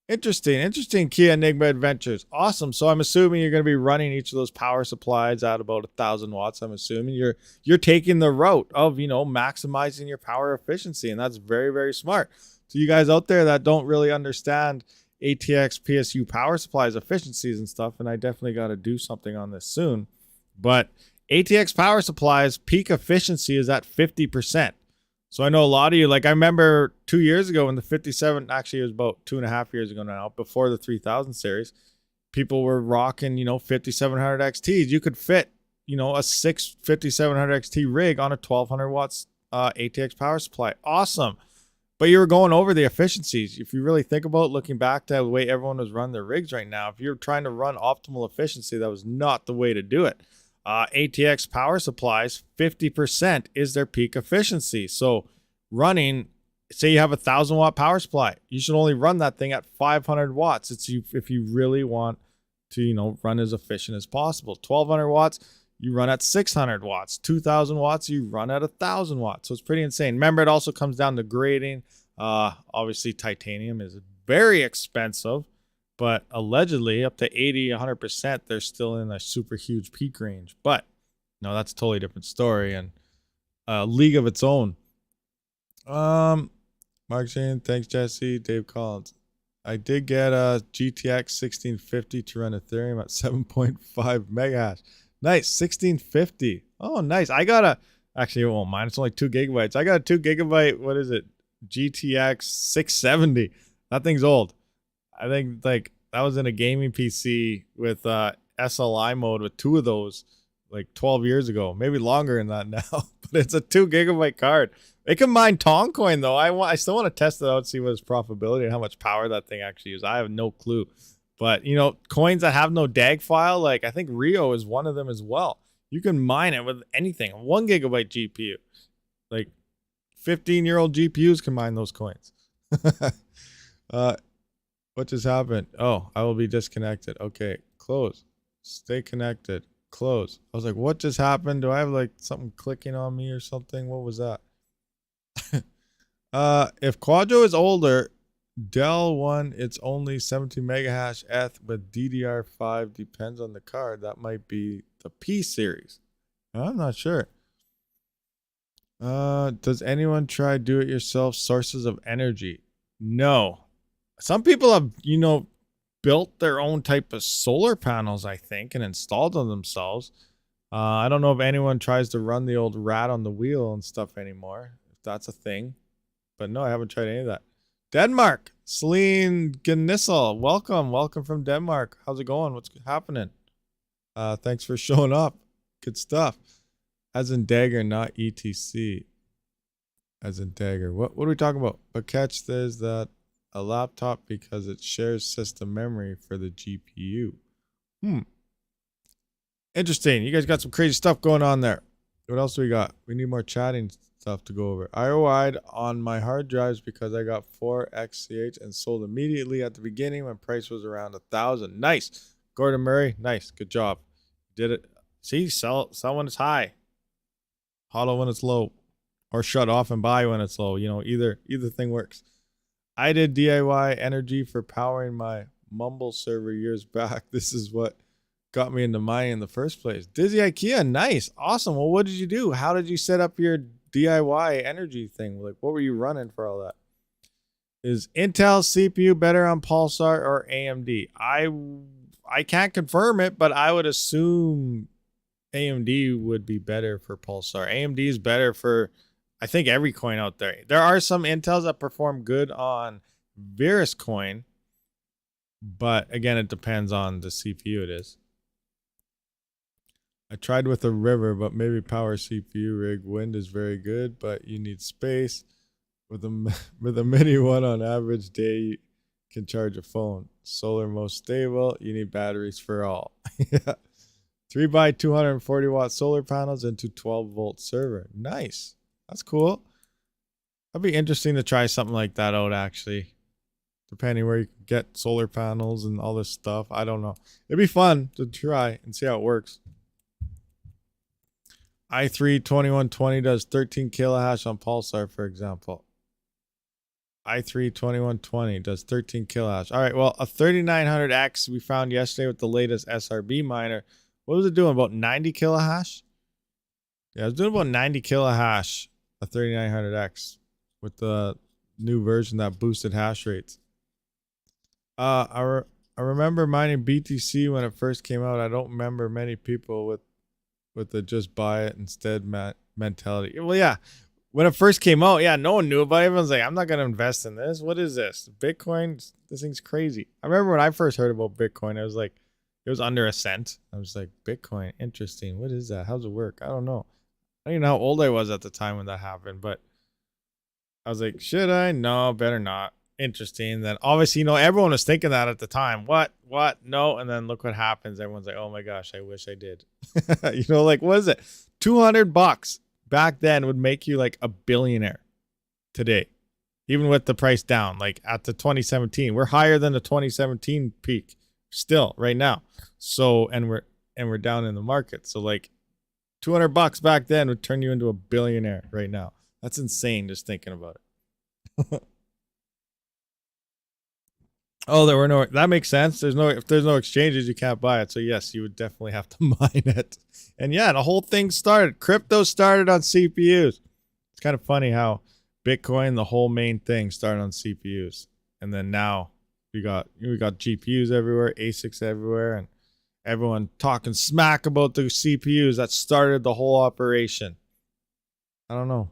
Interesting Kia Enigma adventures. Awesome. So I'm assuming you're going to be running each of those power supplies at about 1,000 watts. I'm assuming you're taking the route of, maximizing your power efficiency. And that's very, very smart. So you guys out there that don't really understand ATX PSU power supplies efficiencies and stuff, and I definitely got to do something on this soon. But ATX power supplies peak efficiency is at 50%. So I know a lot of you, like I remember 2 years ago when the 57, actually it was about 2.5 years ago now, before the 3000 series, people were rocking, 5700 XTs. You could fit, a 6 5700 XT rig on a 1200 watts ATX power supply. Awesome. But you were going over the efficiencies. If you really think about looking back to the way everyone was running their rigs right now, if you're trying to run optimal efficiency, that was not the way to do it. ATX power supplies, 50% is their peak efficiency. So running, say you have 1,000 watt power supply, you should only run that thing at 500 watts. If you really want to, run as efficient as possible. 1,200 watts, you run at 600 watts. 2,000 watts, you run at 1,000 watts. So it's pretty insane. Remember, it also comes down to grading. Obviously, titanium is very expensive. But allegedly, up to 80, 100%, they're still in a super huge peak range. But no, that's a totally different story and a league of its own. Mark Shane, thanks Jesse. Dave Collins. I did get a GTX 1650 to run Ethereum at 7.5 megahash. Nice, 1650. Oh, nice. I got Actually, it won't mine. It's only 2 gigabytes. I got a 2 gigabyte. What is it? GTX 670. That thing's old. I think like that was in a gaming PC with SLI mode with 2 of those like 12 years ago. Maybe longer than that now. But it's a 2 gigabyte card. It can mine Toncoin though. I still want to test it out, see what its profitability and how much power that thing actually uses. I have no clue. But you know, coins that have no DAG file, like I think Rio is one of them as well. You can mine it with anything. 1 gigabyte GPU. Like 15-year-old GPUs can mine those coins. What just happened? Oh, I will be disconnected. Okay, close. Stay connected. Close. I was like, what just happened? Do I have like something clicking on me or something? What was that? If Quadro is older, Dell 1, it's only 17 megahash ETH, but DDR5 depends on the card. That might be the P series. I'm not sure. Does anyone try do-it-yourself sources of energy? No. Some people have, you know, built their own type of solar panels, I think, and installed them themselves. I don't know if anyone tries to run the old rat on the wheel and stuff anymore, if that's a thing. But no, I haven't tried any of that. Denmark, Celine Gnissel, welcome from Denmark. How's it going? What's happening? Thanks for showing up. Good stuff. As in Dagger, not ETC. As in Dagger. What are we talking about? But catch this, that a laptop because it shares system memory for the GPU. Interesting. You guys got some crazy stuff going on there. What else do we got? We need more chatting stuff to go over. I OI'd on my hard drives because I got 4 XCH and sold immediately at the beginning when price was around 1,000. Nice. Gordon Murray, nice. Good job. Did it. See, sell when it's high. Hodl when it's low. Or shut off and buy when it's low. You know, either thing works. I did DIY energy for powering my Mumble server years back. This is what got me into mining in the first place. Dizzy IKEA, nice. Awesome. Well, what did you do? How did you set up your DIY energy thing? Like, what were you running for all that? Is Intel CPU better on Pulsar or AMD? I can't confirm it, but I would assume AMD would be better for Pulsar. AMD is better for, I think, every coin out there. There are some Intels that perform good on Virus coin, but again, it depends on the CPU it is. I tried with a river, but maybe power CPU rig. Wind is very good, but you need space. With a mini one on average day, you can charge a phone. Solar most stable. You need batteries for all. Yeah. 3 by 240 watt solar panels into 12 volt server. Nice. That's cool. That'd be interesting to try something like that out, actually. Depending where you can get solar panels and all this stuff. I don't know. It'd be fun to try and see how it works. i3-2120 does 13 kilohash on Pulsar, for example. i3-2120 does 13 kilohash. All right, well, a 3900X we found yesterday with the latest SRB miner. What was it doing? About 90 kilohash? Yeah, it was doing about 90 kilohash, a 3900X, with the new version that boosted hash rates. I remember mining BTC when it first came out. I don't remember many people with the just buy it instead mentality. Well, yeah, when it first came out, yeah, no one knew about it. Everyone's like, I'm not going to invest in this. What is this? Bitcoin? This thing's crazy. I remember when I first heard about Bitcoin, I was like, it was under a cent. I was like, Bitcoin, interesting. What is that? How's it work? I don't know. I don't even know how old I was at the time when that happened, but I was like, should I? No, better not. Interesting. Then obviously, you know, everyone was thinking that at the time. What? No. And then look what happens. Everyone's like, oh my gosh, I wish I did. You know, like, what is it? $200 back then would make you like a billionaire today, even with the price down. Like at the 2017, we're higher than the 2017 peak still right now. So, and we're down in the market. So like $200 back then would turn you into a billionaire right now. That's insane just thinking about it. Oh, there were no, that makes sense. If there's no exchanges, you can't buy it. So yes, you would definitely have to mine it. And yeah, the whole thing started. Crypto started on CPUs. It's kind of funny how Bitcoin, the whole main thing, started on CPUs. And then now we got GPUs everywhere, ASICs everywhere, and everyone talking smack about the CPUs that started the whole operation. I don't know.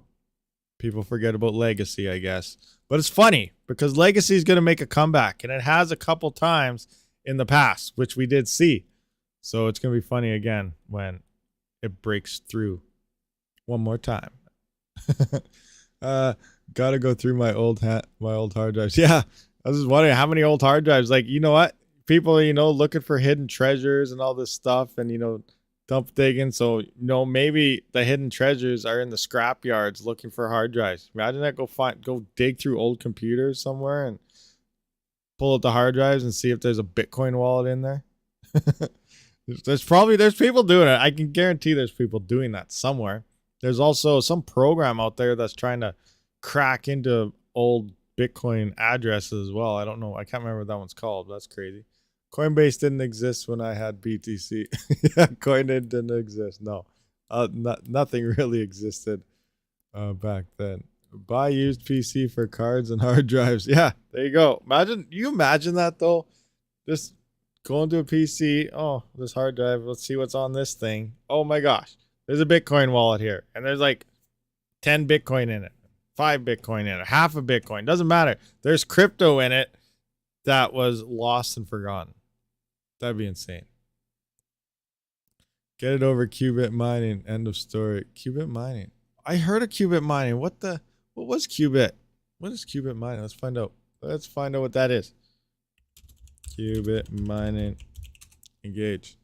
People forget about Legacy, I guess. But it's funny because Legacy is going to make a comeback, and it has a couple times in the past, which we did see. So it's going to be funny again when it breaks through one more time. Gotta go through my old hard drives. Yeah, I was just wondering how many old hard drives. Like, you know what? People, looking for hidden treasures and all this stuff, and dump digging. So maybe the hidden treasures are in the scrap yards looking for hard drives. Imagine that. Go dig through old computers somewhere and pull out the hard drives and see if there's a Bitcoin wallet in there. There's people doing it. I can guarantee there's people doing that somewhere. There's also some program out there that's trying to crack into old Bitcoin addresses as well. I don't know. I can't remember what that one's called. That's crazy. Coinbase didn't exist when I had BTC. Yeah, Coinbase didn't exist. No, nothing really existed back then. Buy used PC for cards and hard drives. Yeah, there you go. Imagine that though. Just go into a PC. Oh, this hard drive. Let's see what's on this thing. Oh my gosh, there's a Bitcoin wallet here, and there's like 10 Bitcoin in it, 5 Bitcoin in it, half a Bitcoin. Doesn't matter. There's crypto in it that was lost and forgotten. That'd be insane. Get it over qubit mining. End of story. Qubit mining. I heard of qubit mining. What was qubit? What is qubit mining? Let's find out. Let's find out what that is. Qubit mining. Engage.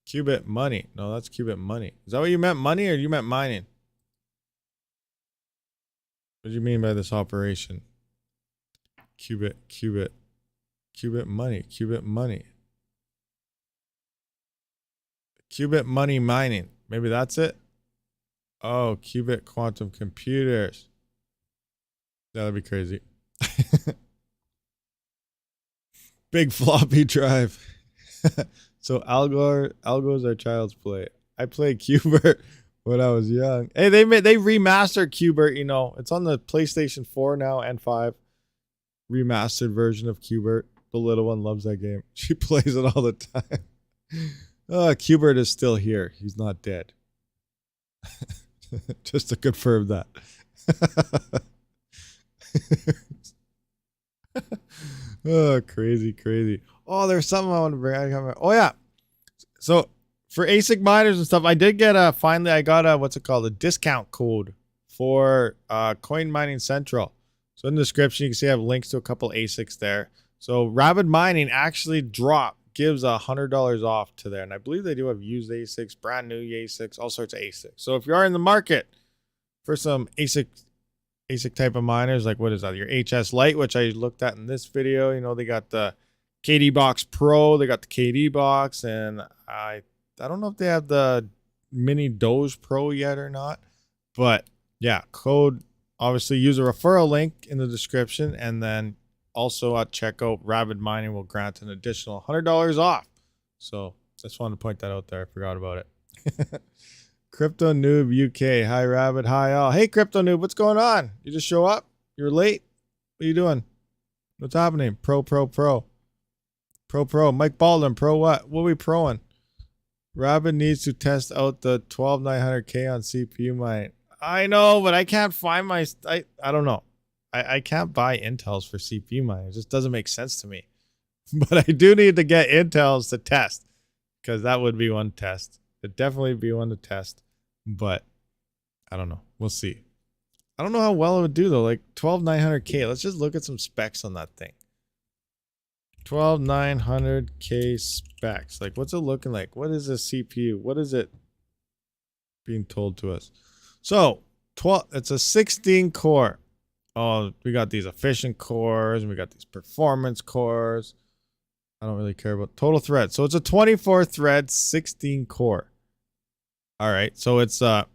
Qubit money. No, that's qubit money. Is that what you meant, money, or you meant mining? What do you mean by this operation? Qubit money. Qubit money mining. Maybe that's it. Oh, qubit quantum computers. That'd be crazy. Big floppy drive. So algos are child's play. I played Qbert when I was young. Hey, they remastered Qbert. It's on the PlayStation 4 now and 5. Remastered version of Qbert. The little one loves that game. She plays it all the time. Qbert is still here. He's not dead. Just to confirm that. Oh, crazy. Oh, there's something I want to bring. Oh, yeah. So for ASIC miners and stuff, I did get finally I got a discount code for Coin Mining Central. So in the description, you can see I have links to a couple ASICs there. So RabidMining actually gives $100 off to there. And I believe they do have used ASICs, brand new ASICs, all sorts of ASICs. So if you are in the market for some ASIC type of miners, like what is that? Your HS Lite, which I looked at in this video. They got the KD Box Pro, they got the KD Box, and I don't know if they have the Mini Doge Pro yet or not. But yeah, obviously use a referral link in the description, and then also at checkout, RabidMining will grant an additional $100 off. So just wanted to point that out there. I forgot about it. Crypto Noob UK. Hi, Rabid. Hi, all. Hey, Crypto Noob. What's going on? You just show up? You're late? What are you doing? What's happening? Pro. Mike Baldwin. Pro what? What are we proing? Rabid needs to test out the 12900K on CPU mining. I know, but I can't find I don't know. I can't buy Intels for CPU mining. It just doesn't make sense to me. But I do need to get Intels to test, because that would be one test. It'd definitely be one to test. But I don't know. We'll see. I don't know how well it would do though. Like 12900K. Let's just look at some specs on that thing. 12900K specs. Like, what's it looking like? What is a CPU? What is it being told to us? So it's a 16 core. Oh, we got these efficient cores and we got these performance cores. I don't really care about total thread. So it's a 24 thread, 16 core. All right. So it's a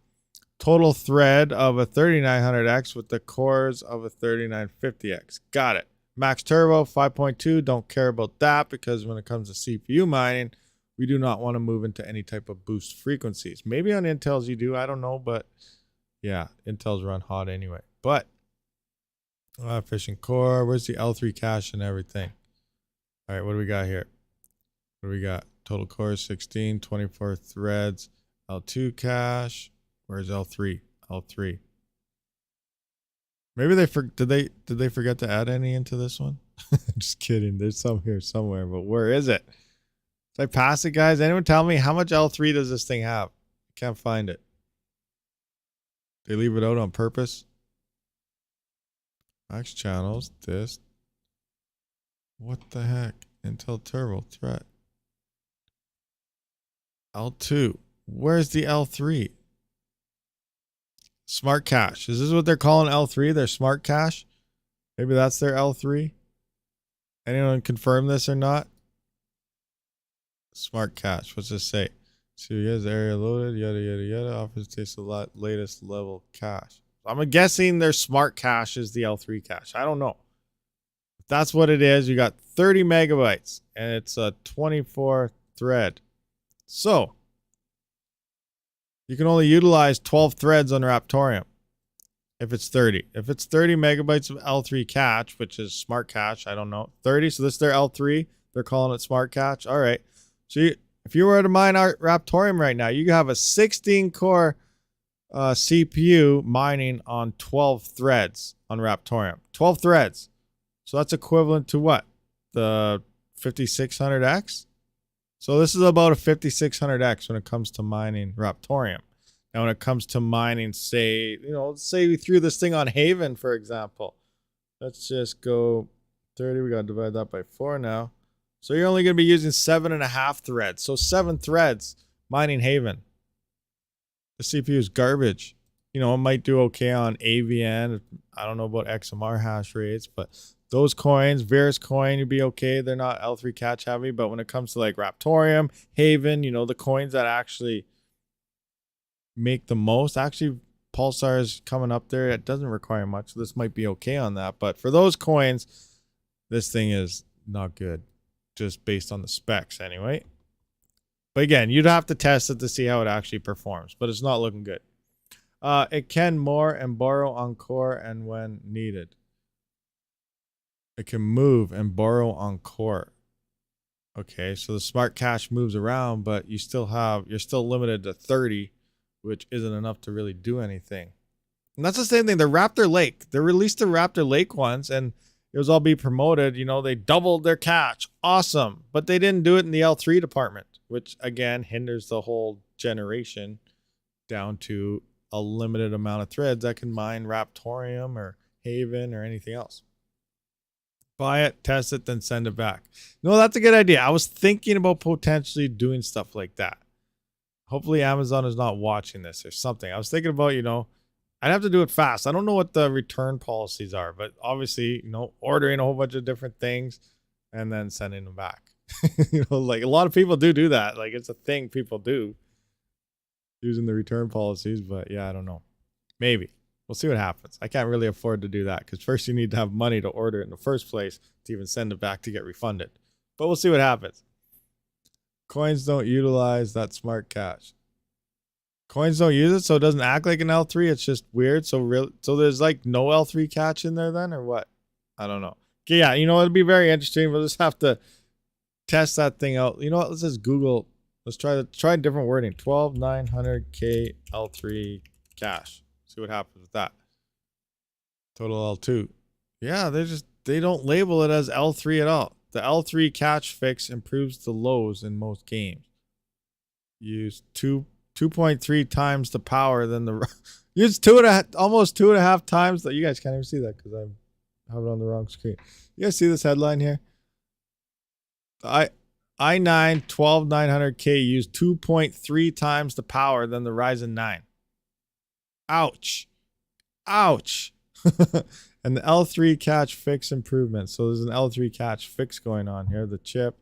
total thread of a 3900X with the cores of a 3950X. Got it. Max turbo 5.2. Don't care about that, because when it comes to CPU mining, we do not want to move into any type of boost frequencies. Maybe on Intels you do. I don't know. But yeah, Intels run hot anyway. But efficient core. Where's the L3 cache and everything? All right, what do we got here? What do we got? Total core 16, 24 threads, L2 cache. Where's L3? L3. Maybe did they forget to add any into this one? Just kidding. There's some here somewhere, but where is it? Did I pass it, guys? Anyone tell me how much L3 does this thing have? I can't find it. They leave it out on purpose. Max channels. This. What the heck? Intel Turbo threat. L2. Where's the L3? Smart cache. Is this what they're calling L3? Their smart cache? Maybe that's their L3? Anyone confirm this or not? Smart cache. What's this say? So he has area loaded, yada yada yada. Offers takes a lot latest level cache. I'm guessing their smart cache is the L3 cache. I don't know. If that's what it is, you got 30 megabytes and it's a 24 thread. So you can only utilize 12 threads on Raptorium if it's 30. If it's 30 megabytes of L3 cache, which is smart cache, I don't know. 30, so this is their L3. They're calling it smart cache. All right. So if you were to mine our Raptorium right now, you have a 16-core CPU mining on 12 threads on Raptorium. 12 threads. So that's equivalent to what? The 5600X? So this is about a 5600X when it comes to mining Raptorium. Now when it comes to mining, say, say we threw this thing on Haven, for example. Let's just go 30. We got to divide that by 4 now. So you're only going to be using 7.5 threads. So 7 threads mining Haven. The CPU is garbage. It might do okay on AVN. I don't know about XMR hash rates, but those coins, Verus coin, you'd be okay. They're not L3 cache heavy, but when it comes to like Raptorium, Haven, the coins that actually make the most, actually Pulsar is coming up there. It doesn't require much. So this might be okay on that. But for those coins, this thing is not good, just based on the specs anyway. But again, you'd have to test it to see how it actually performs, but it's not looking good. It can more and borrow on core and when needed. It can move and borrow on core. Okay, so the smart cache moves around, but you're still limited to 30, which isn't enough to really do anything. And that's the same thing. The Raptor Lake. They released the Raptor Lake ones, and it was all be promoted. They doubled their cache. Awesome. But they didn't do it in the L3 department, which again hinders the whole generation down to a limited amount of threads that can mine Raptorium or Haven or anything else. Buy it, test it, then send it back. That's a good idea. I was thinking about potentially doing stuff like that. Hopefully Amazon is not watching this or something. I was thinking about, I'd have to do it fast. I don't know what the return policies are, but obviously, ordering a whole bunch of different things and then sending them back. Like a lot of people do that. Like it's a thing people do, using the return policies. But yeah, I don't know. Maybe. We'll see what happens. I can't really afford to do that because first you need to have money to order it in the first place to even send it back to get refunded. But we'll see what happens. Coins don't utilize that smart cache. Coins don't use it, so it doesn't act like an L3. It's just weird. So there's like no L3 cache in there then, or what? I don't know. Okay, yeah, it'll be very interesting. We'll just have to test that thing out. What? Let's just Google. Let's try different wording. 12900K L3 cache. See what happens with that. Total L2. Yeah, they don't label it as L3 at all. The L3 cache fix improves the lows in most games. Use 2.3 times the power than the use almost 2.5 times that. You guys can't even see that because I have it on the wrong screen. You guys see this headline here? The i9 12900K used 2.3 times the power than the Ryzen 9. Ouch. Ouch. And the L3 cache fix improvement. So there's an L3 cache fix going on here. The chip.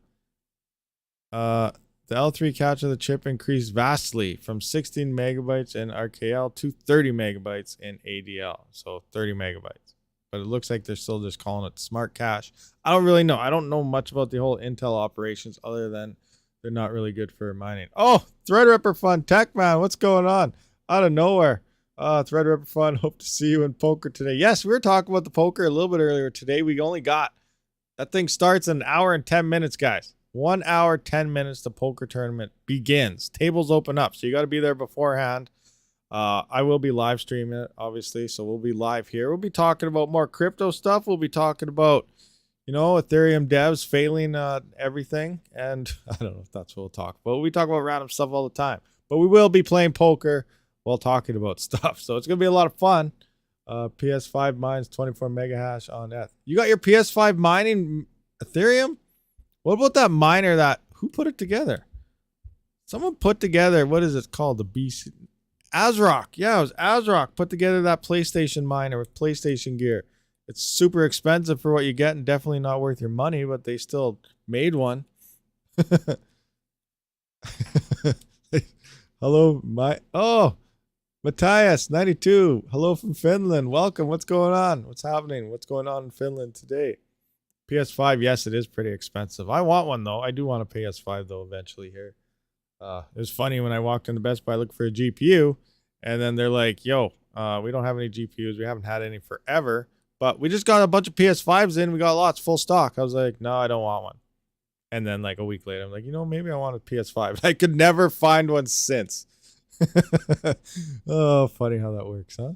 The L3 cache of the chip increased vastly from 16 megabytes in RKL to 30 megabytes in ADL. So 30 megabytes. But it looks like they're still just calling it smart cache. I don't really know. I don't know much about the whole Intel operations other than they're not really good for mining. Oh, Threadripper Fun Tech Man. What's going on? Out of nowhere. Threadripper Fun, hope to see you in poker today. Yes, we were talking about the poker a little bit earlier today. We only got, that thing starts in 1 hour and 10 minutes, guys. 1 hour, 10 minutes, the poker tournament begins. Tables open up, so you got to be there beforehand. I will be live streaming it, obviously, so we'll be live here. We'll be talking about more crypto stuff. We'll be talking about, Ethereum devs failing everything, and I don't know if that's what we'll talk about. We talk about random stuff all the time, but we will be playing poker while talking about stuff, so it's gonna be a lot of fun. PS5 mines 24 mega hash on ETH. You got your PS5 mining Ethereum? What about that miner who put it together? Someone put together, what is it called? The BC ASRock. Yeah, it was ASRock put together that PlayStation miner with PlayStation gear. It's super expensive for what you get and definitely not worth your money, but they still made one. Hello, Matthias 92. Hello from Finland. Welcome. What's going on? What's happening? What's going on in Finland today? PS5, yes, it is pretty expensive. I want one though. I do want a PS5 though eventually here. It was funny when I walked into Best Buy looking for a GPU, and then they're like, yo, we don't have any GPUs. We haven't had any forever, but we just got a bunch of PS5s in. We got lots, full stock. I was like, no, I don't want one. And then like a week later, I'm like, maybe I want a PS5. I could never find one since. Oh, funny how that works, huh?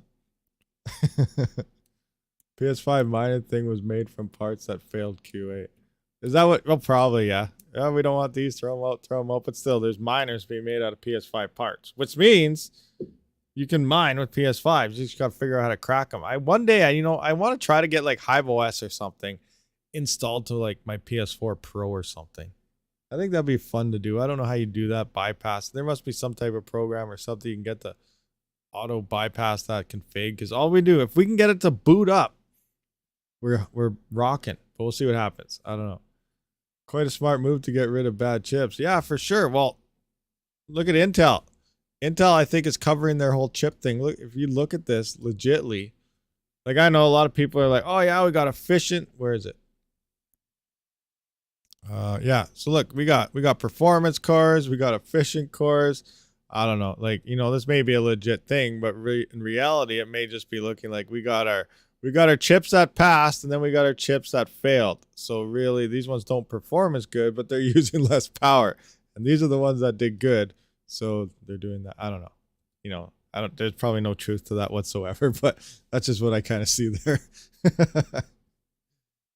PS5 mining thing was made from parts that failed QA. Is that what? Well, probably, yeah. Yeah, we don't want these. Throw them out. But still, there's miners being made out of PS5 parts, which means you can mine with PS5s. You just got to figure out how to crack them. One day, I want to try to get like Hive OS or something installed to like my PS4 Pro or something. I think that'd be fun to do. I don't know how you do that bypass. There must be some type of program or something you can get to auto bypass that config. Because all we do, if we can get it to boot up, we're rocking. But we'll see what happens. I don't know. Quite a smart move to get rid of bad chips. Yeah, for sure. Well, look at Intel. Intel, I think, is covering their whole chip thing. Look, if you look at this legitly, like I know a lot of people are like, oh yeah, we got efficient. Where is it? Yeah. So look, we got performance cores, we got efficient cores. I don't know, like this may be a legit thing, but in reality, it may just be looking like we got our chips that passed, and then we got our chips that failed. So really, these ones don't perform as good, but they're using less power. And these are the ones that did good. So they're doing that. I don't know. There's probably no truth to that whatsoever, but that's just what I kind of see there.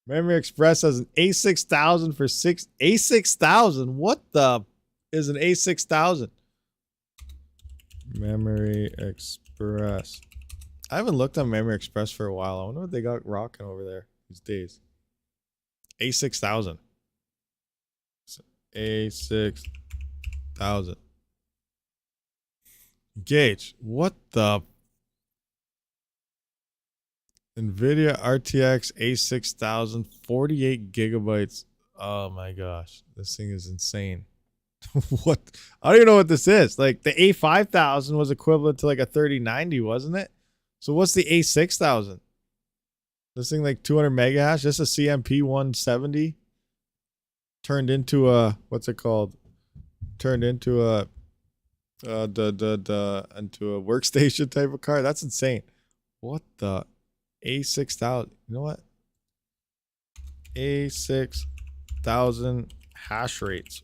Memory Express has an A6000 for A6000. What the is an A6000? Memory Express. I haven't looked on Memory Express for a while. I wonder what they got rocking over there these days. A6000. A6000. Gauge. What the? NVIDIA RTX A6000, 48 gigabytes. Oh my gosh. This thing is insane. What? I don't even know what this is. Like the A5000 was equivalent to like a 3090, wasn't it? So what's the A6000? This thing like 200 mega hash? This is a CMP 170 turned into a, what's it called? Turned into a into a workstation type of card. That's insane. What the A6000? You know what? A6000 hash rates.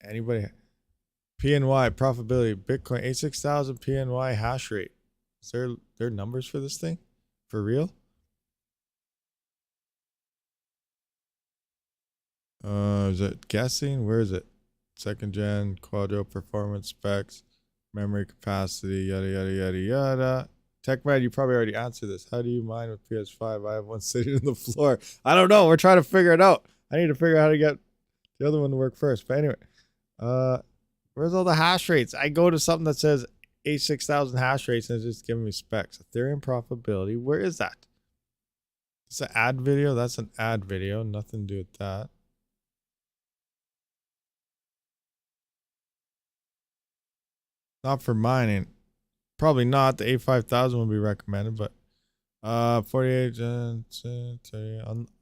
Anybody? PNY profitability Bitcoin A6000 PNY hash rate. Is there numbers for this thing? For real? Is it guessing? Where is it? Second gen, Quadro performance specs, memory capacity, yada yada yada yada. TechMed, you probably already answered this. How do you mine with PS5? I have one sitting on the floor. I don't know. We're trying to figure it out. I need to figure out how to get the other one to work first. But anyway, where's all the hash rates? I go to something that says A6000 hash rates and it's just giving me specs. Ethereum profitability. Where is that? It's an ad video. That's an ad video. Nothing to do with that. Not for mining. Probably not. The A5000 would be recommended, but 48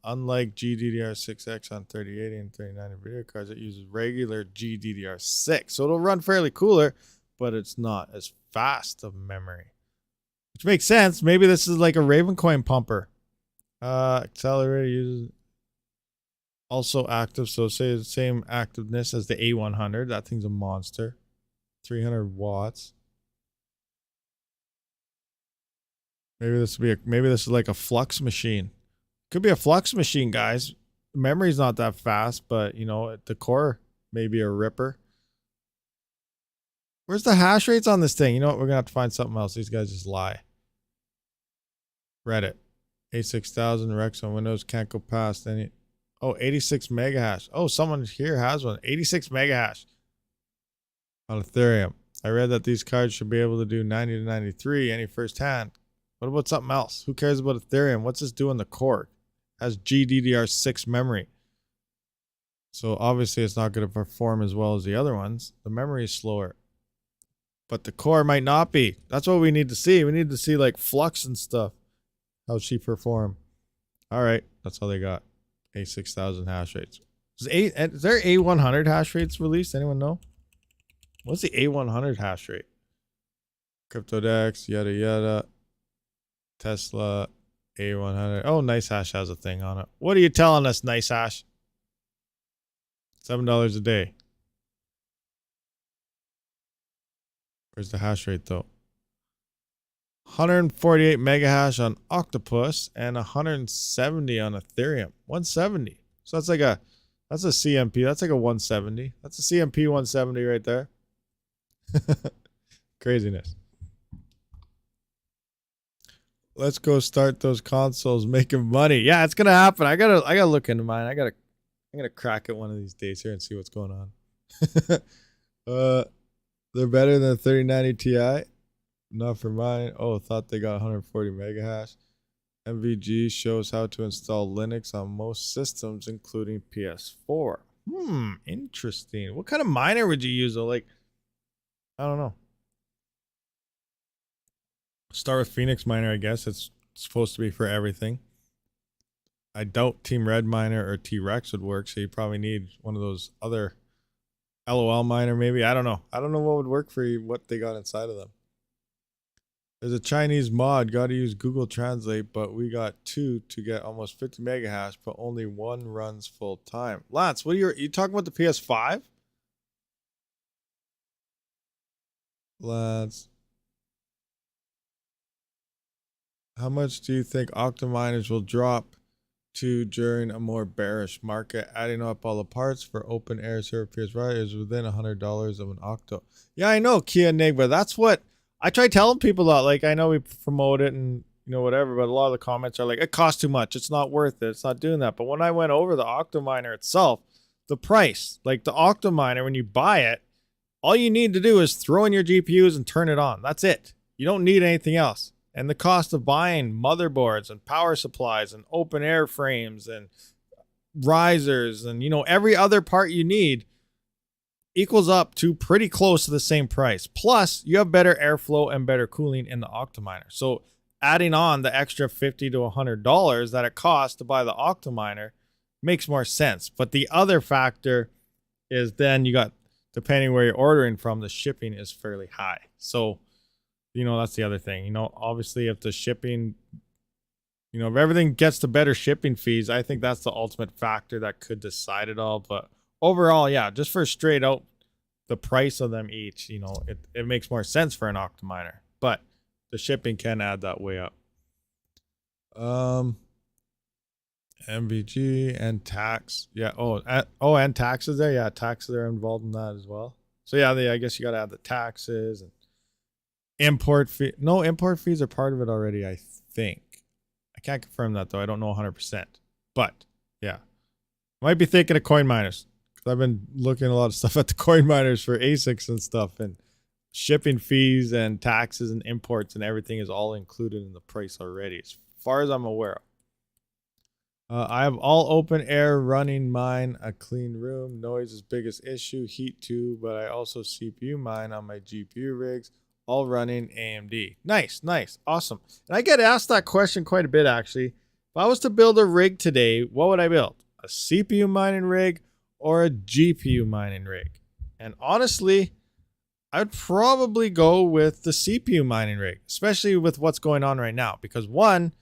unlike GDDR6X on 3080 and 3090 video cards, it uses regular GDDR6. So it'll run fairly cooler, but it's not as fast of memory. Which makes sense. Maybe this is like a Ravencoin pumper. Accelerator uses also active, so say the same activeness as the A100. That thing's a monster. 300 watts. Maybe this will be maybe this is like a flux machine. Could be a flux machine, guys. The memory's not that fast, but you know, the core may be a ripper. Where's the hash rates on this thing? You know what? We're gonna have to find something else. These guys just lie. Reddit. 86,000 Rex on Windows can't go past any. Oh, 86 mega hash. Oh, someone here has one. 86 mega hash on Ethereum. I read that these cards should be able to do 90 to 93 any first hand. What about something else? Who cares about Ethereum? What's this do in the core? It has GDDR6 memory. So obviously it's not going to perform as well as the other ones. The memory is slower. But the core might not be. That's what we need to see. We need to see like Flux and stuff. How she perform. All right. That's all they got. A6000 hash rates. Is there A100 hash rates released? Anyone know? What's the A100 hash rate? CryptoDex, yada yada. Tesla, A100. Oh, Nice Hash has a thing on it. What are you telling us, Nice Hash? $7 a day. Where's the hash rate though? 148 mega hash on Octopus and 170 on Ethereum. 170. So that's like that's a CMP. That's like a 170. That's a CMP 170 right there. Craziness. Let's go start those consoles making money. Yeah, it's gonna happen. I gotta look into mine. I'm gonna crack it one of these days here and see what's going on. They're better than the 3090 Ti. Not for mine. Oh, thought they got 140 mega hash. MVG shows how to install Linux on most systems, including PS4. Interesting. What kind of miner would you use though? Like, I don't know. Start with Phoenix Miner, I guess. It's supposed to be for everything. I doubt Team Red Miner or T-Rex would work, so you probably need one of those other LOL Miner maybe. I don't know. I don't know what would work for you, what they got inside of them. There's a Chinese mod. Got to use Google Translate, but we got 2 to get almost 50 mega hash, but only 1 runs full time. Lance, what are you talking about the PS5? Lance. How much do you think OCTOMINERs will drop to during a more bearish market? Adding up all the parts for open air server PS5 is within $100 of an Octo. Yeah, I know, Kia Enigma. That's what I try telling people that. Like, I know we promote it and you know whatever, but a lot of the comments are like, it costs too much. It's not worth it. It's not doing that. But when I went over the OCTOMINER itself, the price, like the OCTOMINER, when you buy it, all you need to do is throw in your GPUs and turn it on. That's it. You don't need anything else. And the cost of buying motherboards and power supplies and open air frames and risers and, you know, every other part you need equals up to pretty close to the same price. Plus, you have better airflow and better cooling in the OCTOMINER. So adding on the extra $50 to $100 that it costs to buy the OCTOMINER makes more sense. But the other factor is then you got, depending where you're ordering from, the shipping is fairly high. So, you know, that's the other thing. You know, obviously if the shipping, you know, if everything gets to better shipping fees, I think that's the ultimate factor that could decide it all. But overall, yeah, just for straight out the price of them each, you know, it makes more sense for an OCTOMINER. But the shipping can add that way up. MVG and tax. Yeah. And taxes there. Yeah, taxes are involved in that as well. So yeah, I guess you got to add the taxes and import fee. No, import fees are part of it already, I think. I can't confirm that though. I don't know 100%. But yeah, might be thinking of coin miners. I've been looking at a lot of stuff at the coin miners for ASICs and stuff, and shipping fees and taxes and imports and everything is all included in the price already, as far as I'm aware of. I have all open air running mine, a clean room, noise is biggest issue, heat too, but I also CPU mine on my GPU rigs, all running AMD. Nice, awesome. And I get asked that question quite a bit actually. If I was to build a rig today, what would I build? A CPU mining rig or a GPU mining rig? And honestly, I'd probably go with the CPU mining rig, especially with what's going on right now. Because one,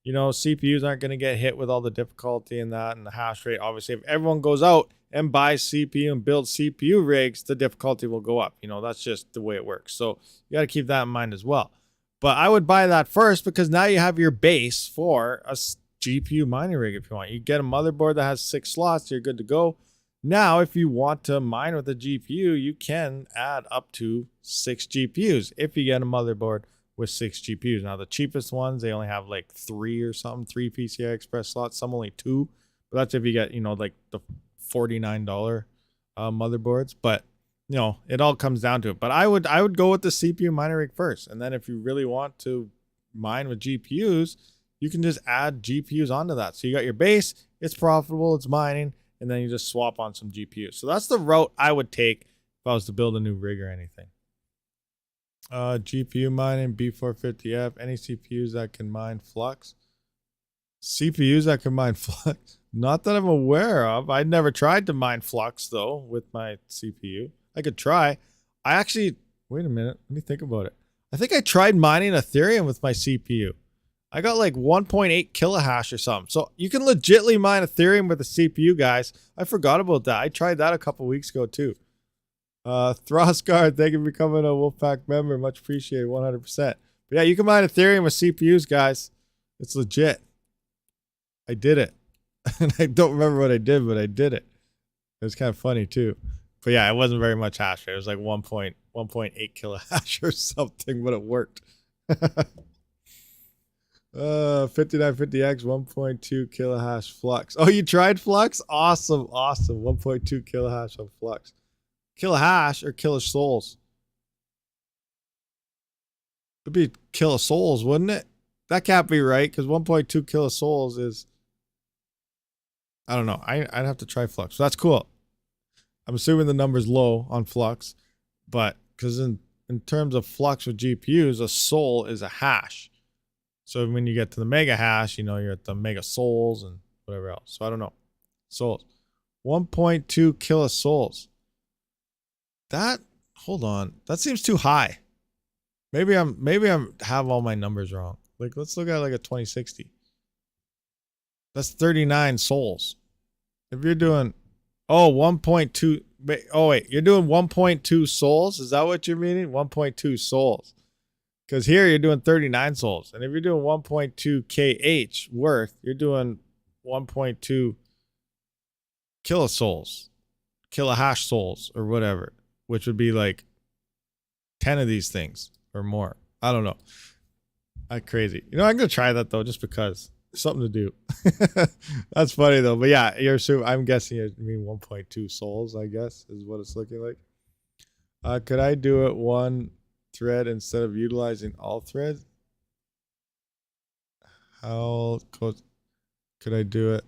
you know, CPUs aren't going to get hit with all the difficulty and that and the hash rate. Obviously, if everyone goes out and buys CPU and builds CPU rigs, the difficulty will go up. You know, that's just the way it works. So you got to keep that in mind as well. But I would buy that first because now you have your base for a GPU mining rig if you want. You get a motherboard that has 6 slots, you're good to go. Now, if you want to mine with a GPU, you can add up to 6 GPUs if you get a motherboard with 6 GPUs. Now, the cheapest ones, they only have like 3 or something, 3 PCI Express slots, some only 2. But that's if you get, like the $49 motherboards. But, it all comes down to it. But I would go with the CPU mining rig first. And then if you really want to mine with GPUs, you can just add GPUs onto that. So you got your base, it's profitable, it's mining, and then you just swap on some GPUs. So that's the route I would take if I was to build a new rig or anything. GPU mining, B450F, any CPUs that can mine Flux. CPUs that can mine Flux? Not that I'm aware of. I never tried to mine Flux, though, with my CPU. I could try. I actually, wait a minute, let me think about it. I think I tried mining Ethereum with my CPU. I got like 1.8 kilohash or something. So you can legitly mine Ethereum with a CPU, guys. I forgot about that. I tried that a couple weeks ago too. Throsgard, thank you for becoming a Wolfpack member. Much appreciated, 100%. But yeah, you can mine Ethereum with CPUs, guys. It's legit. I did it. And I don't remember what I did, but I did it. It was kind of funny too. But yeah, it wasn't very much hash rate. It was like 1.8 kilohash or something, but it worked. 5950X 1.2 kilohash Flux. Oh, you tried Flux? Awesome. 1.2 kilohash on Flux. Kilohash or kilosouls? It'd be kilosouls, wouldn't it? That can't be right because 1.2 kilosouls is, I don't know. I'd have to try Flux. So that's cool. I'm assuming the number's low on Flux, but because in terms of Flux with GPUs, a soul is a hash. So when you get to the mega hash, you're at the mega souls and whatever else. So I don't know. Souls. 1.2 kilosouls. Hold on. That seems too high. Maybe I'm have all my numbers wrong. Like, let's look at like a 2060. That's 39 souls. If you're doing, 1.2. Oh, wait, you're doing 1.2 souls? Is that what you're meaning? 1.2 souls. Because here you're doing 39 souls. And if you're doing 1.2 KH worth, you're doing 1.2 kilosouls, kilohash souls, or whatever, which would be like 10 of these things or more. I don't know. I'm crazy. I'm going to try that, though, just because. Something to do. That's funny, though. But yeah, I'm guessing you mean 1.2 souls, I guess, is what it's looking like. Could I do it one thread instead of utilizing all threads? How close could I do it?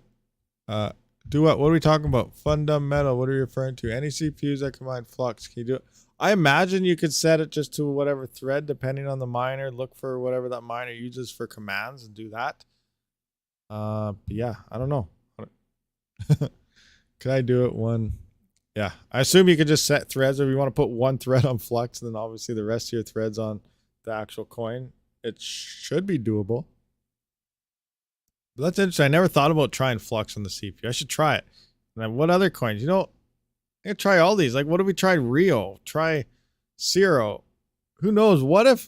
Do what? What are we talking about? Fundamental. What are you referring to? Any CPUs that combine Flux? Can you do it? I imagine you could set it just to whatever thread, depending on the miner. Look for whatever that miner uses for commands and do that. But yeah, I don't know. Could I do it one? Yeah, I assume you could just set threads if you want to put one thread on Flux, and then obviously the rest of your threads on the actual coin. It should be doable. But that's interesting. I never thought about trying Flux on the CPU. I should try it. And then what other coins? I could try all these. Like, what if we tried Rio? Try Zero. Who knows? What if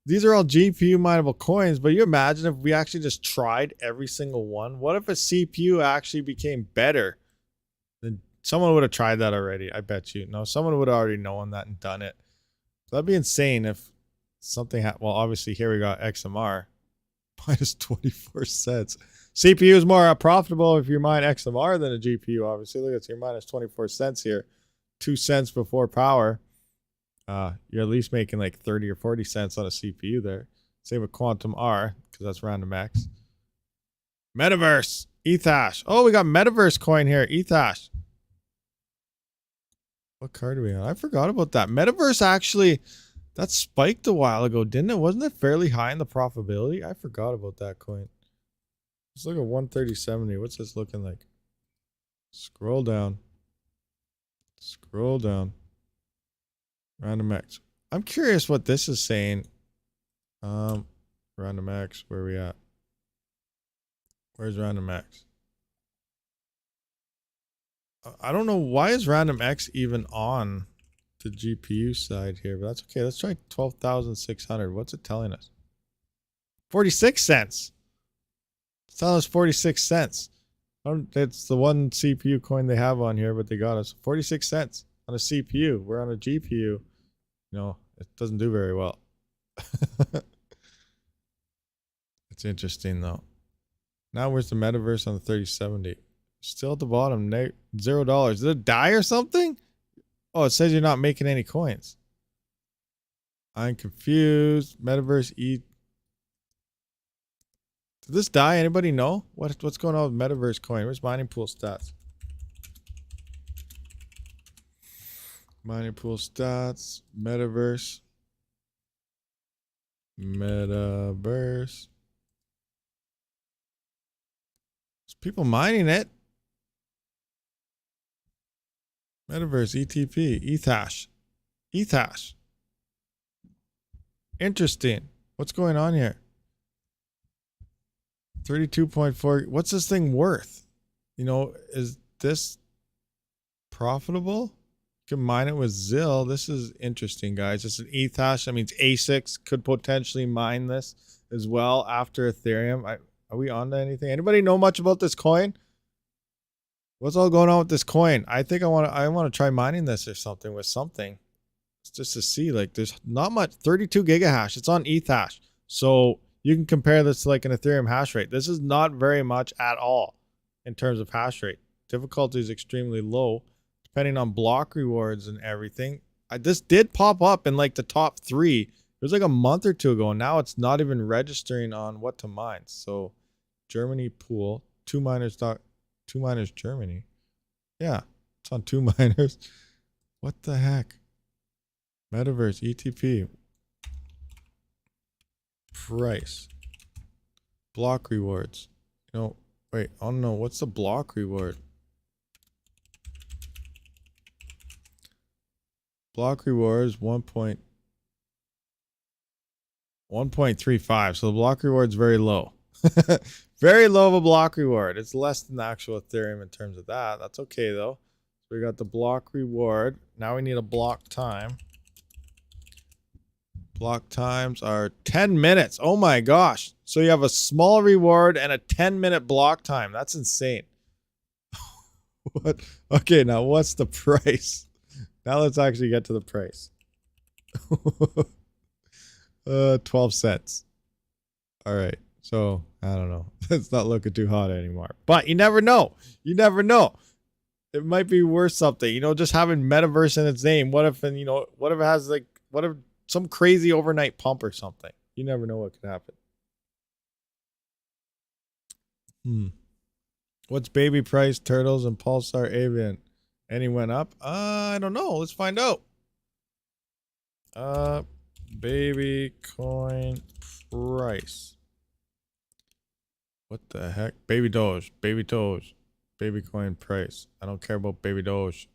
these are all GPU mineable coins, but you imagine if we actually just tried every single one? What if a CPU actually became better? Then someone would have tried that already. I bet you. No, someone would have already known that and done it. That'd be insane if something happened. Well, obviously here we got XMR minus 24 cents. CPU is more profitable if you mine XMR than a GPU. Obviously, look at your minus 24 cents here, 2 cents before power. You're at least making like 30 or 40 cents on a CPU there. Same with Quantum R, because that's random X. Metaverse, ETHASH. Oh, we got Metaverse coin here, ETHASH. What card do we have? I forgot about that. Metaverse actually, that spiked a while ago, didn't it? Wasn't it fairly high in the profitability? I forgot about that coin. Let's look at 130.70. What's this looking like? Scroll down. Scroll down. Random X. I'm curious what this is saying. Random X, where are we at? Where's Random X? I don't know, why is Random X even on the GPU side here, but that's okay. Let's try 12,600. What's it telling us? 46 cents. It's telling us 46 cents. It's the one CPU coin they have on here, but they got us 46 cents on a CPU. We're on a GPU. You know, it doesn't do very well. It's interesting though. Now where's the metaverse on the 3070? Still at the bottom, $0. Did it die or something? Oh, it says you're not making any coins. I'm confused. Metaverse E. Did this die? Anybody know? What's going on with Metaverse coin? Where's mining pool stats? Mining pool stats. Metaverse. Metaverse. There's people mining it. Metaverse, ETP, ETHASH. ETHASH. Interesting. What's going on here? 32.4. What's this thing worth? You know, is this profitable? You can mine it with ZIL. This is interesting, guys. It's an ETHASH. That means ASICs could potentially mine this as well after Ethereum. Are we on to anything? Anybody know much about this coin? What's all going on with this coin? I think I want to try mining this or something with something. It's just to see, like, there's not much. 32 gigahash. It's on ETHASH. So you can compare this to like an Ethereum hash rate. This is not very much at all in terms of hash rate. Difficulty is extremely low, depending on block rewards and everything. This did pop up in like the top 3. It was like a month or two ago. And now it's not even registering on what to mine. So Germany pool, 2miners Germany. Yeah, it's on 2miners. What the heck? Metaverse, ETP. Price. Block rewards. You know, wait, I don't know. What's the block reward? Block rewards 1.35. So the block reward's very low. Very low of a block reward. It's less than the actual Ethereum in terms of that. That's okay though. So we got the block reward. Now we need a block time. Block times are 10 minutes. Oh my gosh. So you have a small reward and a 10-minute block time. That's insane. What? Okay, now what's the price? Now let's actually get to the price. 12 cents. All right. So, I don't know. It's not looking too hot anymore. But you never know. You never know. It might be worth something. You know, just having metaverse in its name. What if, and you know, what if it has like, what if some crazy overnight pump or something? You never know what could happen. What's baby price, turtles, and Pulsar Avian? Any went up? I don't know. Let's find out. Baby coin price. What the heck? Baby Doge. Baby Doge. Baby coin price. I don't care about Baby Doge.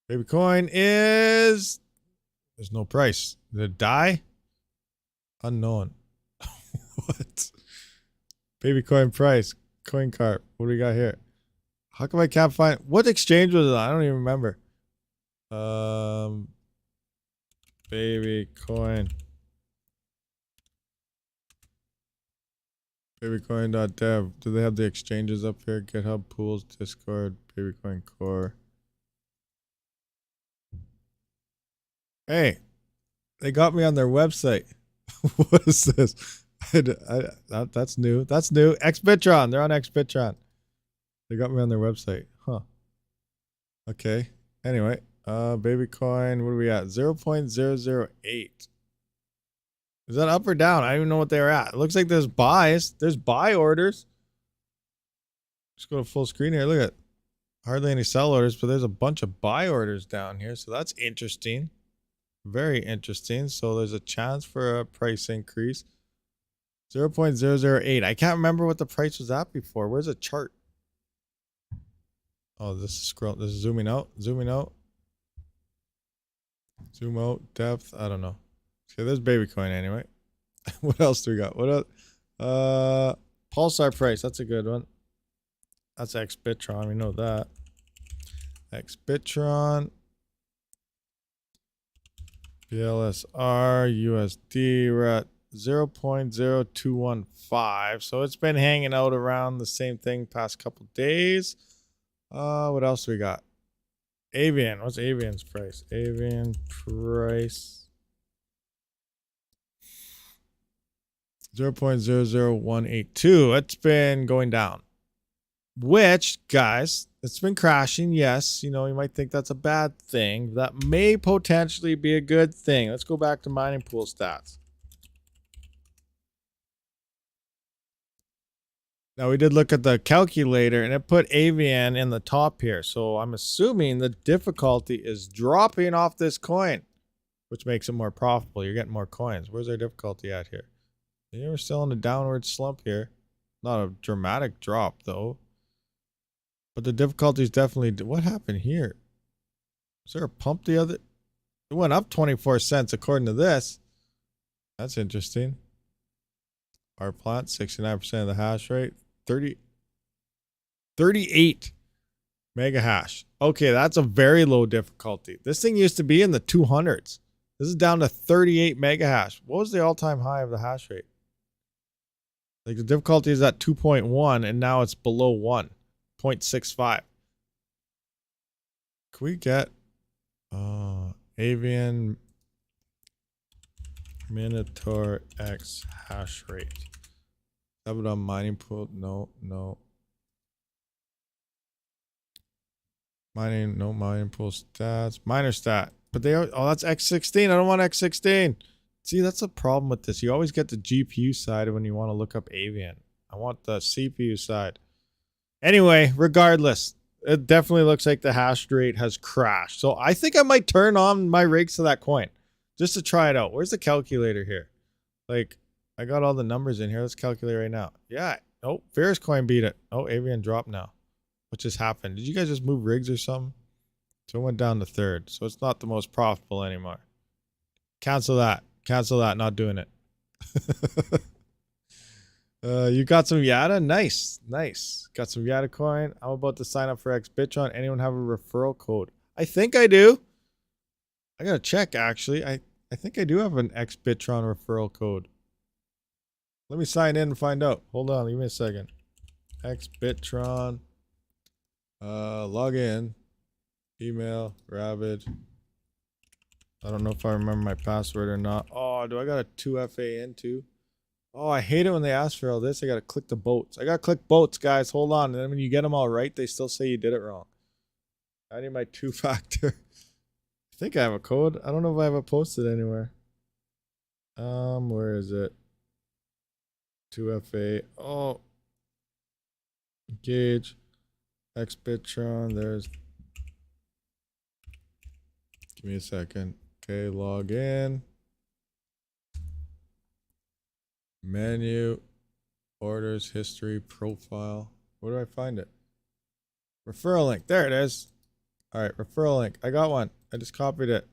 Baby coin is... There's no price. Did it die? Unknown. What? Baby coin price. Coin cart. What do we got here? How come I can't find... What exchange was it on? I don't even remember. Baby coin. Babycoin.dev. Do they have the exchanges up here? GitHub, pools, Discord, Babycoin core. Hey, they got me on their website. What is this? That's new. That's new. Xbitron. They're on Xbitron. They got me on their website. Huh. Okay. Anyway, Babycoin. What are we at? 0.008. Is that up or down? I don't even know what they're at. It looks like there's buys. There's buy orders. Just go to full screen here. Look at hardly any sell orders, but there's a bunch of buy orders down here. So that's interesting. Very interesting. So there's a chance for a price increase. 0.008. I can't remember what the price was at before. Where's the chart? Oh, this is scroll. This is zooming out. Zooming out. Zoom out. Depth. I don't know. Okay, there's Babycoin anyway. What else do we got? What else? Pulsar price. That's a good one. That's Xbitron. We know that. Xbitron. PLSR, USD, we're at 0.0215. So it's been hanging out around the same thing past couple days. What else do we got? Avian. What's Avian's price? Avian price 0.00182. It's been going down. Which, guys, it's been crashing. Yes, you know, you might think that's a bad thing. That may potentially be a good thing. Let's go back to mining pool stats. Now, we did look at the calculator, and it put Avian in the top here. So I'm assuming the difficulty is dropping off this coin, which makes it more profitable. You're getting more coins. Where's our difficulty at here? Yeah, we're still in a downward slump here. Not a dramatic drop, though. But the difficulty is definitely... What happened here? Was there a pump the other... It went up 24 cents according to this. That's interesting. Our plant, 69% of the hash rate. 38 mega hash. Okay, that's a very low difficulty. This thing used to be in the 200s. This is down to 38 mega hash. What was the all-time high of the hash rate? Like the difficulty is at 2.1 and now it's below 1.65. Can we get Avian Minotaur X hash rate? Have it on mining pool? No. Mining, no mining pool stats. Miner stat. But they are, oh, that's X16. I don't want X16. See, that's the problem with this. You always get the GPU side when you want to look up Avian. I want the CPU side. Anyway, regardless, it definitely looks like the hash rate has crashed. So I think I might turn on my rigs to that coin just to try it out. Where's the calculator here? Like, I got all the numbers in here. Let's calculate right now. Yeah. Oh, Ferris coin beat it. Oh, Avian dropped now. What just happened? Did you guys just move rigs or something? So it went down to third. So it's not the most profitable anymore. Cancel that. Cancel that. Not doing it. You got some Yada? Nice. Nice. Got some Yada coin. I'm about to sign up for Xbitron. Anyone have a referral code? I think I do. I gotta check, actually. I think I do have an Xbitron referral code. Let me sign in and find out. Hold on. Give me a second. Xbitron. Log in. Email. Rabid. I don't know if I remember my password or not. Oh, do I got a 2FA in too? Oh, I hate it when they ask for all this. I got to click the boats. I got to click boats, guys. Hold on. And then when you get them all right, they still say you did it wrong. I need my two-factor. I think I have a code. I don't know if I have it posted anywhere. Where is it? 2FA. Oh. Engage. Xbitron. There's. Give me a second. Okay, log in. Menu. Orders, history, profile. Where do I find it? Referral link. There it is. All right, referral link. I got one. I just copied it.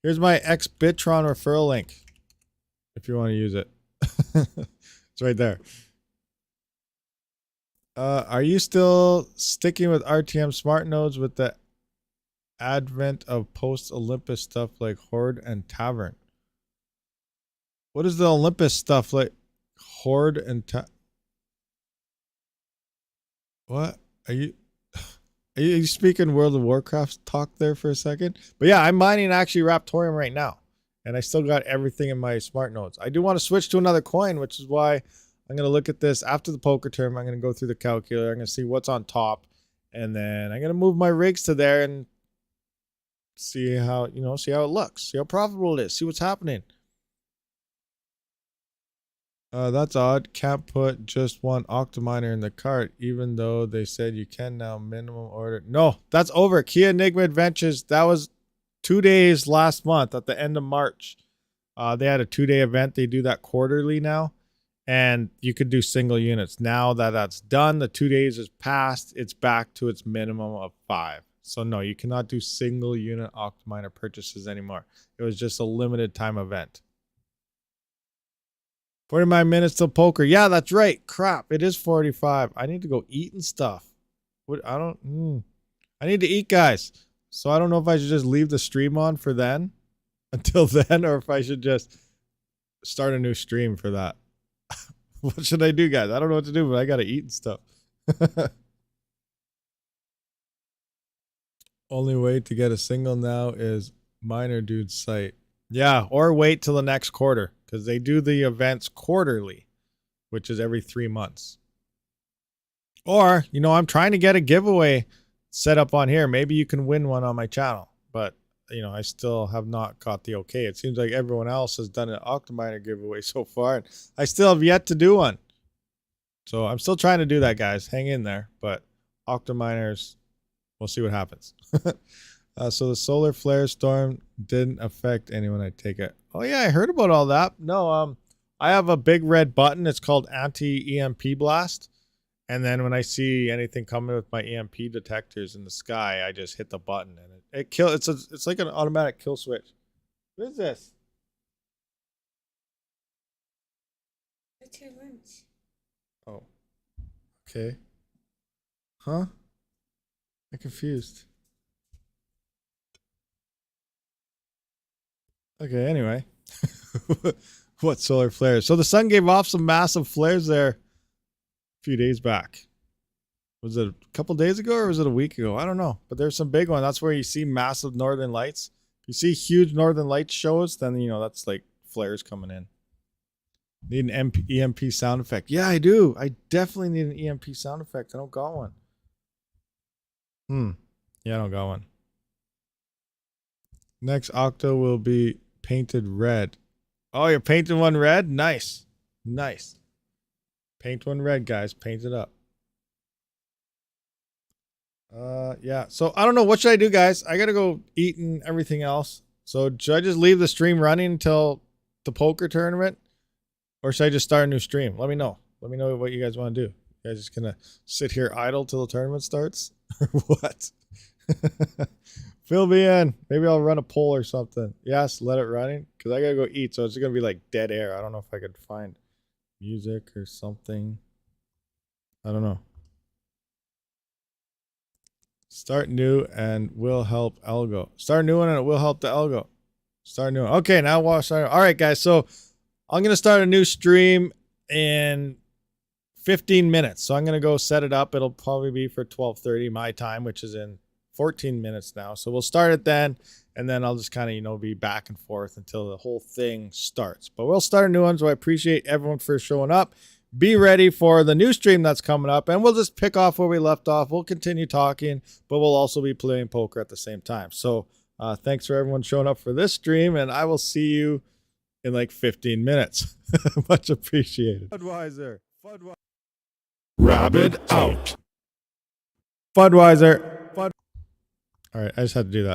Here's my Xbitron referral link. If you want to use it. It's right there. Are you still sticking with RTM smart nodes with the advent of post-Olympus stuff like Horde and Tavern? What is the Olympus stuff like Horde and What? Are you speaking World of Warcraft talk there for a second? But yeah, I'm mining actually Raptorium right now. And I still got everything in my smart nodes. I do want to switch to another coin, which is why I'm going to look at this after the poker term. I'm going to go through the calculator. I'm going to see what's on top. And then I'm going to move my rigs to there and see how, see how it looks. See how profitable it is. See what's happening. That's odd. Can't put just one OCTOMINER in the cart, even though they said you can now minimum order. No, that's over. Kia Enigma Adventures. That was 2 days last month at the end of March. They had a 2-day event. They do that quarterly now. And you could do single units. Now that that's done, the 2 days is passed. It's back to its minimum of 5. So no, you cannot do single unit OCTOMINER purchases anymore. It was just a limited time event. 49 minutes till poker. Yeah, that's right. Crap, it is 45. I need to go eat and stuff. I need to eat, guys. So I don't know if I should just leave the stream on for then. until then, or if I should just start a new stream for that. What should I do, guys? I don't know what to do, but I gotta eat and stuff. Only way to get a single now is Miner Dude's site. Yeah, or wait till the next quarter, because they do the events quarterly, which is every 3 months. Or, you know, I'm trying to get a giveaway set up on here. Maybe you can win one on my channel, but you know, I still have not got the okay. It seems like everyone else has done an OCTOMINER giveaway so far, and I still have yet to do one. So I'm still trying to do that, guys. Hang in there. But OCTOMINERs, we'll see what happens. So the solar flare storm didn't affect anyone, I take it. Oh yeah, I heard about all that. No, I have a big red button. It's called anti-EMP blast. And then when I see anything coming with my EMP detectors in the sky, I just hit the button and it kills. It's like an automatic kill switch. What is this? What's your lunch? Oh. Okay. Huh? I'm confused. Okay, anyway. What solar flares? So the sun gave off some massive flares there a few days back. Was it a couple days ago or was it a week ago? I don't know. But there's some big one. That's where you see massive northern lights. If you see huge northern lights shows, then, you know, that's like flares coming in. Need an EMP sound effect. Yeah, I do. I definitely need an EMP sound effect. I don't got one. Yeah, I don't got one. Next Octo will be painted red. Oh, you're painting one red? Nice. Nice. Paint one red, guys. Paint it up. Yeah. So I don't know. What should I do, guys? I gotta go eat and everything else. So should I just leave the stream running until the poker tournament? Or should I just start a new stream? Let me know. Let me know what you guys want to do. You guys just gonna sit here idle till the tournament starts? Or what? Fill me in. Maybe I'll run a poll or something. Yes, let it running. Because I gotta go eat. So it's gonna be like dead air. I don't know if I could find music or something. I don't know. Start new and will help algo. Start new one and it will help the algo. Start new one. Okay, now watch. All right, guys. So I'm gonna start a new stream in 15 minutes. So I'm gonna go set it up. It'll probably be for 12:30 my time, which is in 14 minutes now. So we'll start it then, and then I'll just kind of, you know, be back and forth until the whole thing starts. But we'll start a new one. So I appreciate everyone for showing up. Be ready for the new stream that's coming up, and we'll just pick off where we left off. We'll continue talking, but we'll also be playing poker at the same time. So thanks for everyone showing up for this stream, and I will see you in like 15 minutes. Much appreciated. Budweiser. Rabid out. Budweiser. All right, I just had to do that.